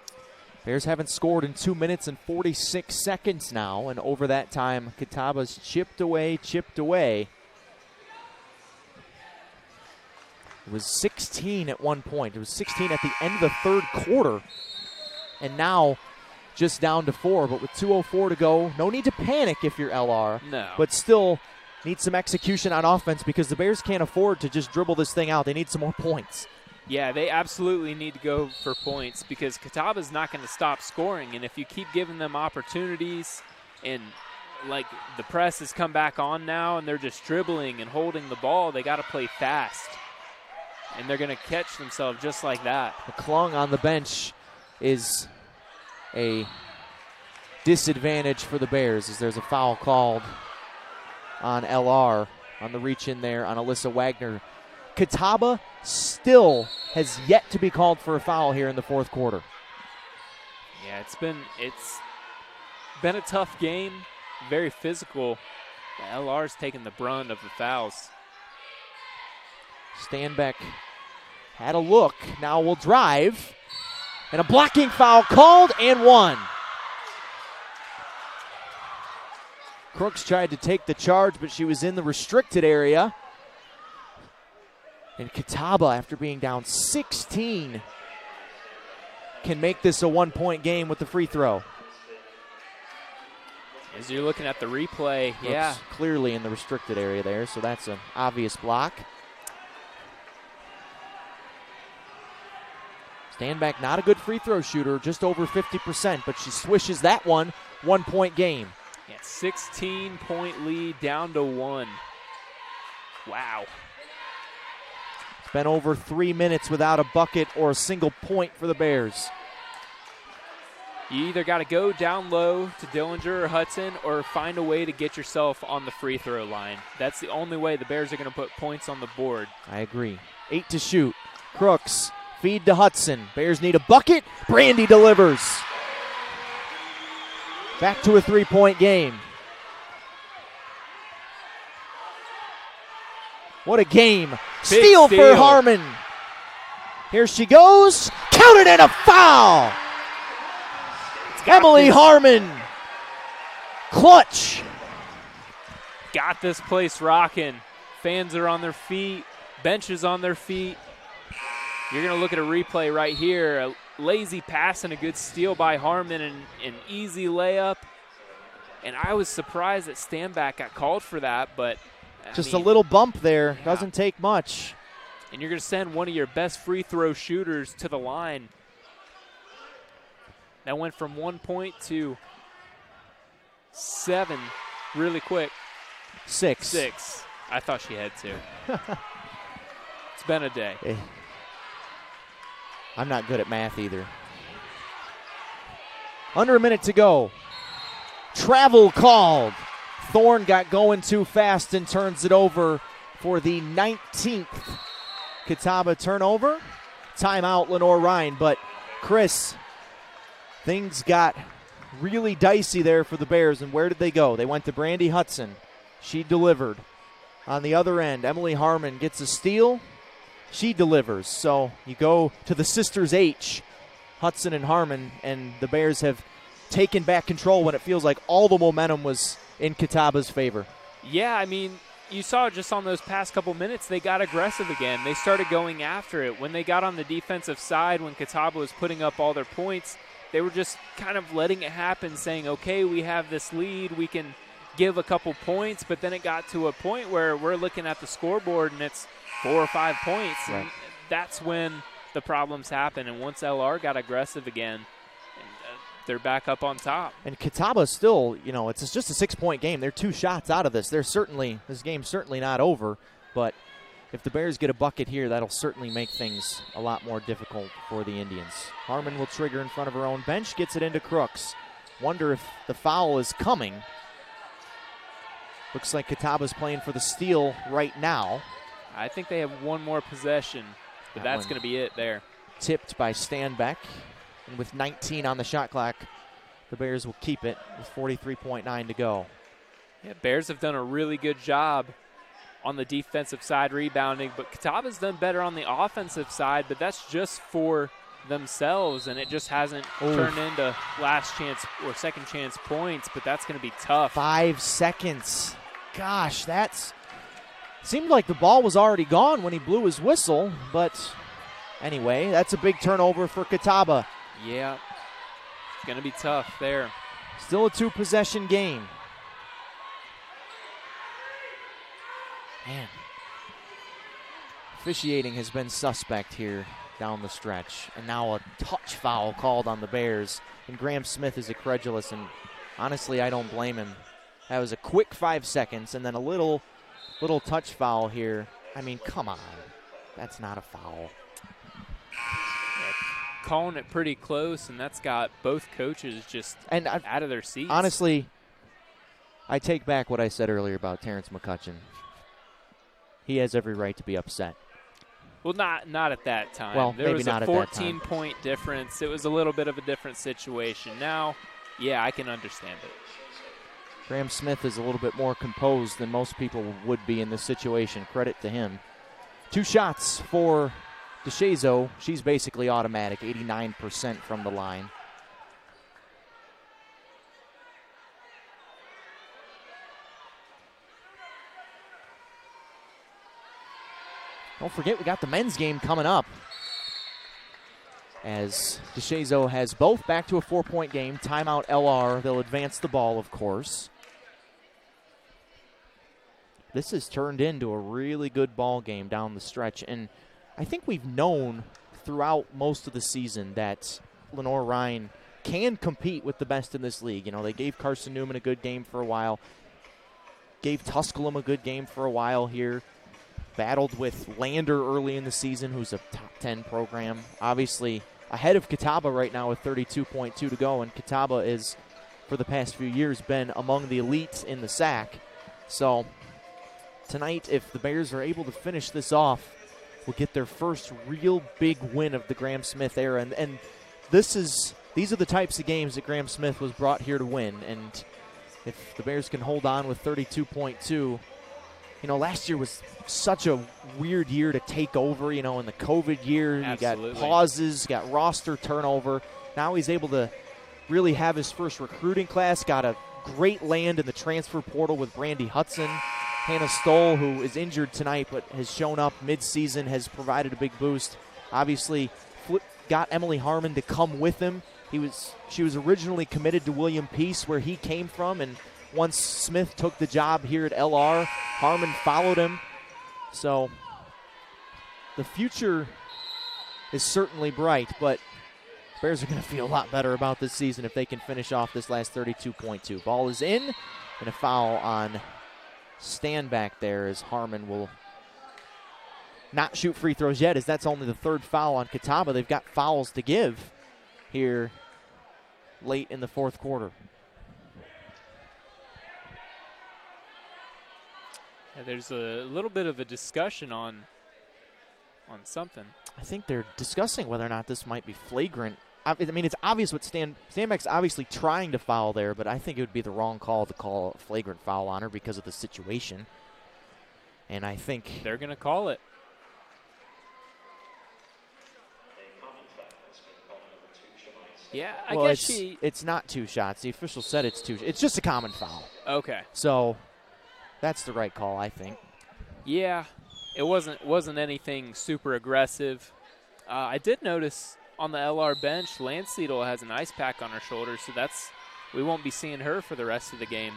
Bears haven't scored in 2 minutes and 46 seconds now, and over that time, Catawba's chipped away. It was 16 at one point. It was 16 at the end of the third quarter, and now just down to 4. But with 2:04 to go, no need to panic if you're LR. No. But still need some execution on offense because the Bears can't afford to just dribble this thing out. They need some more points. Yeah, they absolutely need to go for points because Catawba's not going to stop scoring. And if you keep giving them opportunities, and like the press has come back on now and they're just dribbling and holding the ball, they got to play fast. And they're going to catch themselves just like that. McClung on the bench is a disadvantage for the Bears as there's a foul called on LR on the reach in there on Alyssa Wagner. Catawba still has yet to be called for a foul here in the fourth quarter. Yeah, it's been a tough game, very physical. The LR's taking the brunt of the fouls. Stanbeck had a look, now will drive, and a blocking foul called and one. Crooks tried to take the charge, but she was in the restricted area. And Catawba, after being down 16, can make this a one-point game with the free throw. As you're looking at the replay, Crooks yeah. clearly in the restricted area there, so that's an obvious block. Stanback, not a good free throw shooter, just over 50%, but she swishes that one, 1-point game. Yeah, 16-point lead down to 1. Wow. It's been over 3 minutes without a bucket or a single point for the Bears. You either got to go down low to Dillinger or Hudson or find a way to get yourself on the free throw line. That's the only way the Bears are going to put points on the board. I agree. 8 to shoot. Crooks, feed to Hudson. Bears need a bucket. Brandy delivers. Back to a 3-point game. What a game. Steal for Harmon. Here she goes. Counted and a foul. Emily Harmon. Clutch. Got this place rocking. Fans are on their feet. Benches on their feet. You're going to look at a replay right here. A lazy pass and a good steal by Harmon and an easy layup. And I was surprised that Stanback got called for that, but just a little bump there. Yeah. Doesn't take much. And you're going to send one of your best free throw shooters to the line. That went from 1 point to 7 really quick. 6. I thought she had 2. It's been a day. I'm not good at math either. Under a minute to go. Travel called. Thorne got going too fast and turns it over for the 19th Catawba turnover. Timeout, Lenoir-Rhyne. But, Chris, things got really dicey there for the Bears. And where did they go? They went to Brandy Hudson. She delivered. On the other end, Emily Harmon gets a steal. She delivers. So you go to the Sisters H, Hudson and Harmon, and the Bears have taken back control when it feels like all the momentum was in Catawba's favor. Yeah, I mean, you saw just on those past couple minutes, they got aggressive again. They started going after it. When they got on the defensive side, when Catawba was putting up all their points, they were just kind of letting it happen, saying, okay, we have this lead, we can give a couple points, but then it got to a point where we're looking at the scoreboard and it's 4 or 5 points, right. And that's when the problems happen. And once LR got aggressive again, they're back up on top. And Catawba still, it's just a 6-point game. They're 2 shots out of this. This game's certainly not over, but if the Bears get a bucket here, that'll certainly make things a lot more difficult for the Indians. Harmon will trigger in front of her own bench, gets it into Crooks. Wonder if the foul is coming. Looks like Catawba's playing for the steal right now. I think they have one more possession, but that's going to be it there. Tipped by Stanbeck. And with 19 on the shot clock, the Bears will keep it with 43.9 to go. Yeah, Bears have done a really good job on the defensive side rebounding, but Catawba's done better on the offensive side, but that's just for themselves, and it just hasn't turned into last chance or second chance points, but that's going to be tough. 5 seconds. Gosh, seemed like the ball was already gone when he blew his whistle, but anyway, that's a big turnover for Catawba. Yeah, it's going to be tough there. Still a 2-possession game. Man, officiating has been suspect here down the stretch, and now a touch foul called on the Bears, and Graham Smith is incredulous, and honestly, I don't blame him. That was a quick 5 seconds, and then a little touch foul here. I mean, come on. That's not a foul. Calling it pretty close, and that's got both coaches just out of their seats. Honestly, I take back what I said earlier about Terrence McCutcheon. He has every right to be upset. Well, not at that time. Well, there maybe was not a at that time. 14-point difference. It was a little bit of a different situation. Now, yeah, I can understand it. Graham Smith is a little bit more composed than most people would be in this situation. Credit to him. 2 shots for DeShazo. She's basically automatic, 89% from the line. Don't forget, we got the men's game coming up. As DeShazo has both back to a 4-point game. Timeout LR. They'll advance the ball, of course. This has turned into a really good ball game down the stretch. And I think we've known throughout most of the season that Lenoir-Rhyne can compete with the best in this league. You know, they gave Carson Newman a good game for a while. Gave Tusculum a good game for a while here. Battled with Lander early in the season, who's a top 10 program. Obviously ahead of Catawba right now with 32.2 to go, and Catawba is, for the past few years, been among the elites in the SAC. So tonight, if the Bears are able to finish this off, will get their first real big win of the Graham Smith era. And these are the types of games that Graham Smith was brought here to win. And if the Bears can hold on with 32.2, you know, last year was such a weird year to take over, you know, in the COVID year. Absolutely. You got pauses, got roster turnover. Now he's able to really have his first recruiting class, got a great land in the transfer portal with Brandy Hudson. Hannah Stoll, who is injured tonight but has shown up mid-season, has provided a big boost. Obviously, got Emily Harmon to come with him. She was originally committed to William Peace, where he came from, and once Smith took the job here at LR, Harmon followed him. So the future is certainly bright, but Bears are going to feel a lot better about this season if they can finish off this last 32.2. Ball is in, and a foul on Standback there as Harmon will not shoot free throws yet, as that's only the 3rd foul on Catawba. They've got fouls to give here late in the 4th quarter. Yeah, there's a little bit of a discussion on something. I think they're discussing whether or not this might be flagrant. I mean, it's obvious what Standback's obviously trying to foul there, but I think it would be the wrong call to call a flagrant foul on her because of the situation. And I think they're going to call it. Yeah, I guess it's not 2 shots. The official said it's 2. It's just a common foul. Okay. So that's the right call, I think. Yeah, it wasn't anything super aggressive. I did notice on the LR bench, Landseedle has an ice pack on her shoulder, so we won't be seeing her for the rest of the game.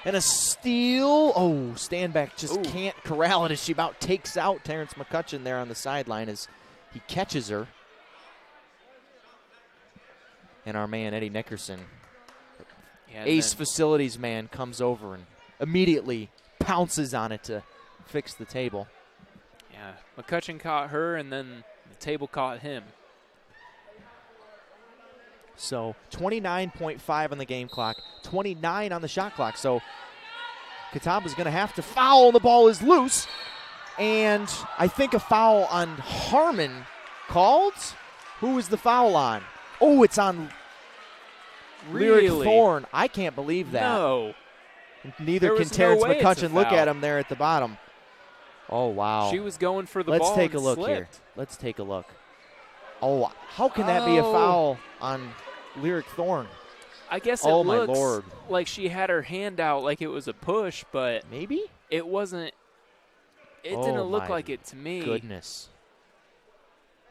And a steal. Oh, Standback just can't corral it as she about takes out Terrence McCutcheon there on the sideline as he catches her. And our man, Eddie Nickerson, ace facilities man, comes over and immediately pounces on it to fix the table. Yeah, McCutcheon caught her, and then the table caught him. So 29.5 on the game clock, 29 on the shot clock. So Catawba's going to have to foul. The ball is loose. And I think a foul on Harmon called. Who is the foul on? Oh, it's on really? Lyric Thorne. I can't believe that. No. Neither can Terrence McCutcheon. Look at him there at the bottom. Oh, wow. She was going for the ball. Let's take a look here. Let's take a look. Oh, how can that be a foul on Lyric Thorne? I guess it looks like she had her hand out like it was a push, but maybe it wasn't. It didn't look like it to me. Goodness.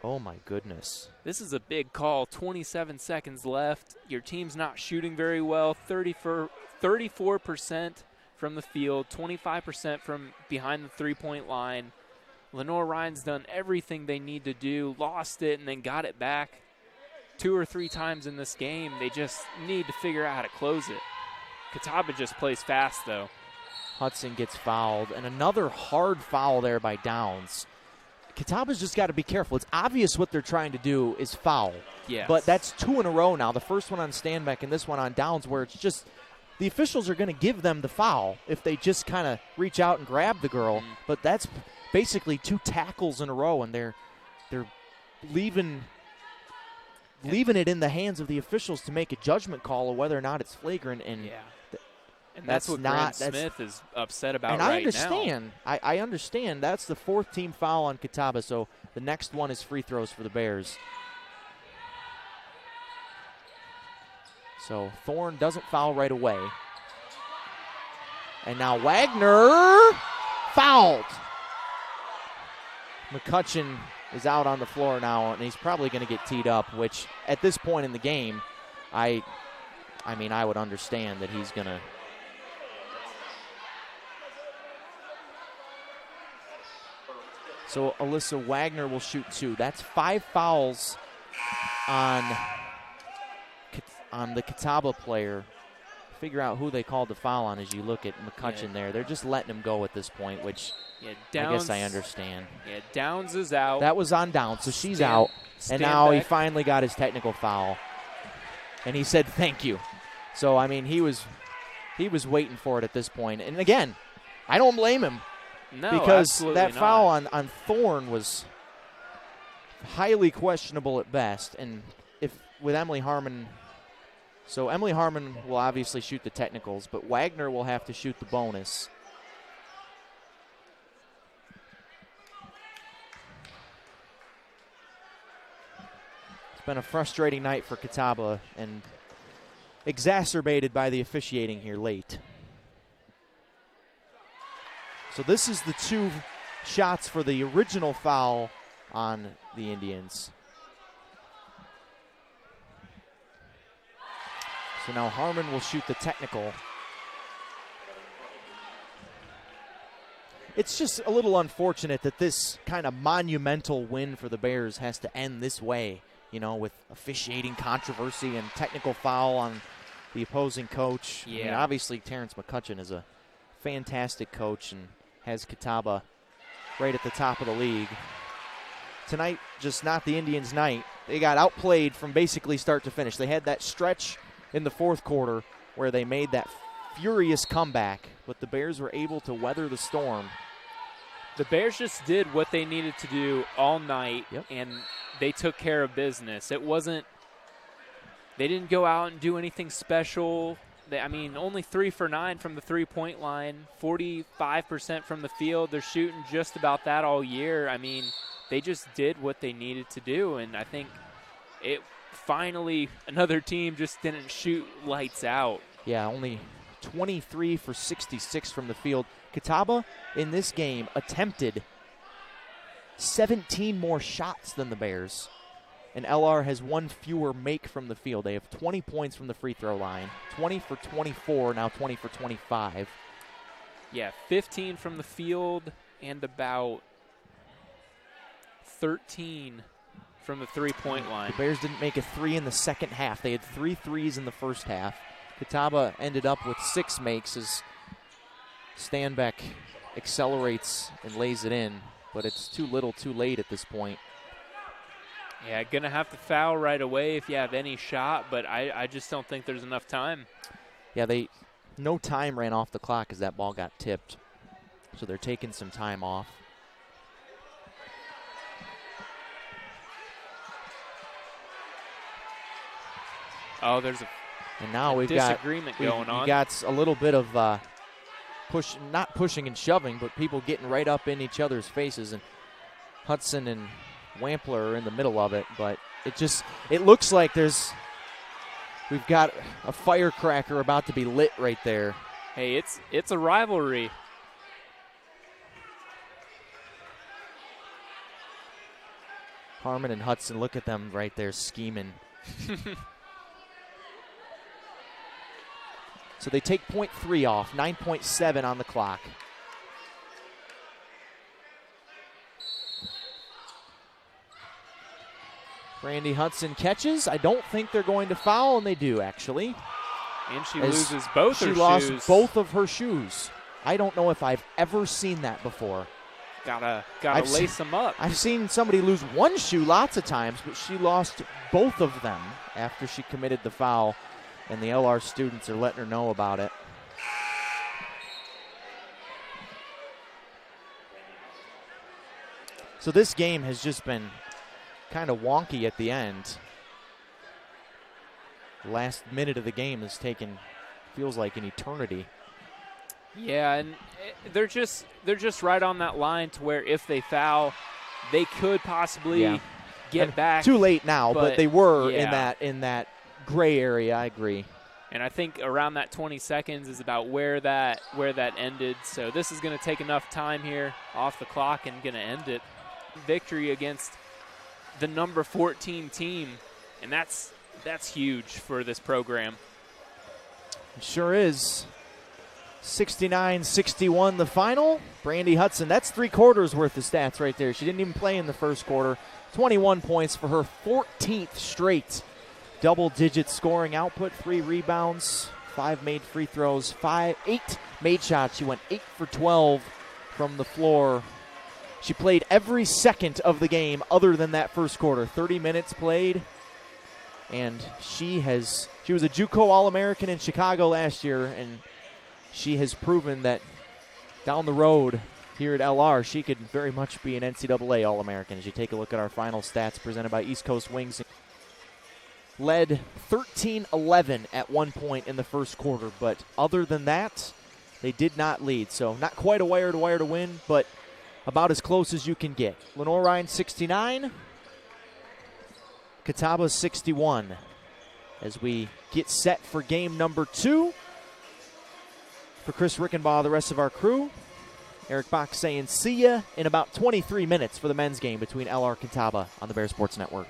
Oh, my goodness. This is a big call. 27 seconds left. Your team's not shooting very well. 34% from the field, 25% from behind the three-point line. Lenoir-Rhyne's done everything they need to do, lost it, and then got it back 2 or 3 times in this game. They just need to figure out how to close it. Catawba just plays fast, though. Hudson gets fouled, and another hard foul there by Downs. Catawba's just got to be careful. It's obvious what they're trying to do is foul. Yes. But that's 2 in a row now. The first one on Standback and this one on Downs, where it's just the officials are going to give them the foul if they just kind of reach out and grab the girl. But that's basically 2 tackles in a row, and they're leaving it in the hands of the officials to make a judgment call of whether or not it's flagrant. And and that's what Grant Smith is upset about right now. And I understand. I understand. That's the 4th team foul on Catawba, so the next one is free throws for the Bears. So Thorne doesn't foul right away. And now Wagner fouled. McCutcheon is out on the floor now, and he's probably going to get teed up, which at this point in the game, I would understand that he's going to. So Alyssa Wagner will shoot 2. That's 5 fouls on the Catawba player. Figure out who they called the foul on as you look at McCutcheon there. They're just letting him go at this point, which Downs, I guess I understand. Yeah, Downs is out. That was on Downs, so she's out. And now he finally got his technical foul. And he said thank you. So, I mean, he was waiting for it at this point. And again, I don't blame him. No, because that not. foul on Thorne was highly questionable at best. And if with Emily Harmon, so Emily Harmon will obviously shoot the technicals, but Wagner will have to shoot the bonus. It's been a frustrating night for Catawba and exacerbated by the officiating here late. So this is the 2 shots for the original foul on the Indians. So now Harmon will shoot the technical. It's just a little unfortunate that this kind of monumental win for the Bears has to end this way, with officiating controversy and technical foul on the opposing coach. Yeah. I mean, obviously Terrence McCutcheon is a fantastic coach and has Catawba right at the top of the league. Tonight, just not the Indians' night. They got outplayed from basically start to finish. They had that stretch in the 4th quarter where they made that furious comeback, but the Bears were able to weather the storm. The Bears just did what they needed to do all night, and they took care of business. They didn't go out and do anything special. Only 3 for 9 from the 3-point line, 45% from the field. They're shooting just about that all year. They just did what they needed to do, and I think it finally, another team just didn't shoot lights out. Yeah, only 23 for 66 from the field. Catawba in this game attempted 17 more shots than the Bears. And LR has 1 fewer make from the field. They have 20 points from the free throw line, 20 for 24, now 20 for 25. Yeah, 15 from the field and about 13 from the 3-point line. The Bears didn't make a 3 in the second half. They had 3 threes in the first half. Catawba ended up with 6 makes as Stanbeck accelerates and lays it in, but it's too little too late at this point. Yeah, going to have to foul right away if you have any shot, but I just don't think there's enough time. Yeah, no time ran off the clock as that ball got tipped, so they're taking some time off. Oh, there's a disagreement going on. We got a little bit of not pushing and shoving, but people getting right up in each other's faces, and Hudson and Wampler are in the middle of it, but it looks like we've got a firecracker about to be lit right there. Hey, it's a rivalry. Harmon and Hudson, look at them right there scheming. So they take .3 off, 9.7 on the clock. Brandy Hudson catches. I don't think they're going to foul, and they do, actually. And she loses both her shoes. She lost both of her shoes. I don't know if I've ever seen that before. Gotta lace them up. I've seen somebody lose one shoe lots of times, but she lost both of them after she committed the foul, and the LR students are letting her know about it. So this game has just been kind of wonky at the end. Last minute of the game has taken, feels like an eternity. Yeah, and they're just right on that line to where if they foul, they could possibly get back. Too late now, but they were yeah. in that gray area. I agree. And I think around that 20 seconds is about where that ended. So this is going to take enough time here off the clock and going to end it. Victory against the number 14 team, and that's huge for this program. It sure is. 69-61 the final. Brandy Hudson, that's 3 quarters worth of stats right there. She didn't even play in the first quarter. 21 points for her 14th straight double-digit scoring output. 3 rebounds, 5 made free throws, 8 made shots. She went 8 for 12 from the floor. She played every second of the game other than that first quarter. 30 minutes played, and she was a JUCO All-American in Chicago last year, and she has proven that down the road here at LR, she could very much be an NCAA All-American. As you take a look at our final stats presented by East Coast Wings. Led 13-11 at one point in the first quarter, but other than that, they did not lead. So not quite a wire-to-wire to win, but about as close as you can get. Lenoir-Rhyne 69, Catawba 61. As we get set for game number 2. For Chris Rickenbaugh, the rest of our crew, Eric Bach saying see ya in about 23 minutes for the men's game between LR and Catawba on the Bear Sports Network.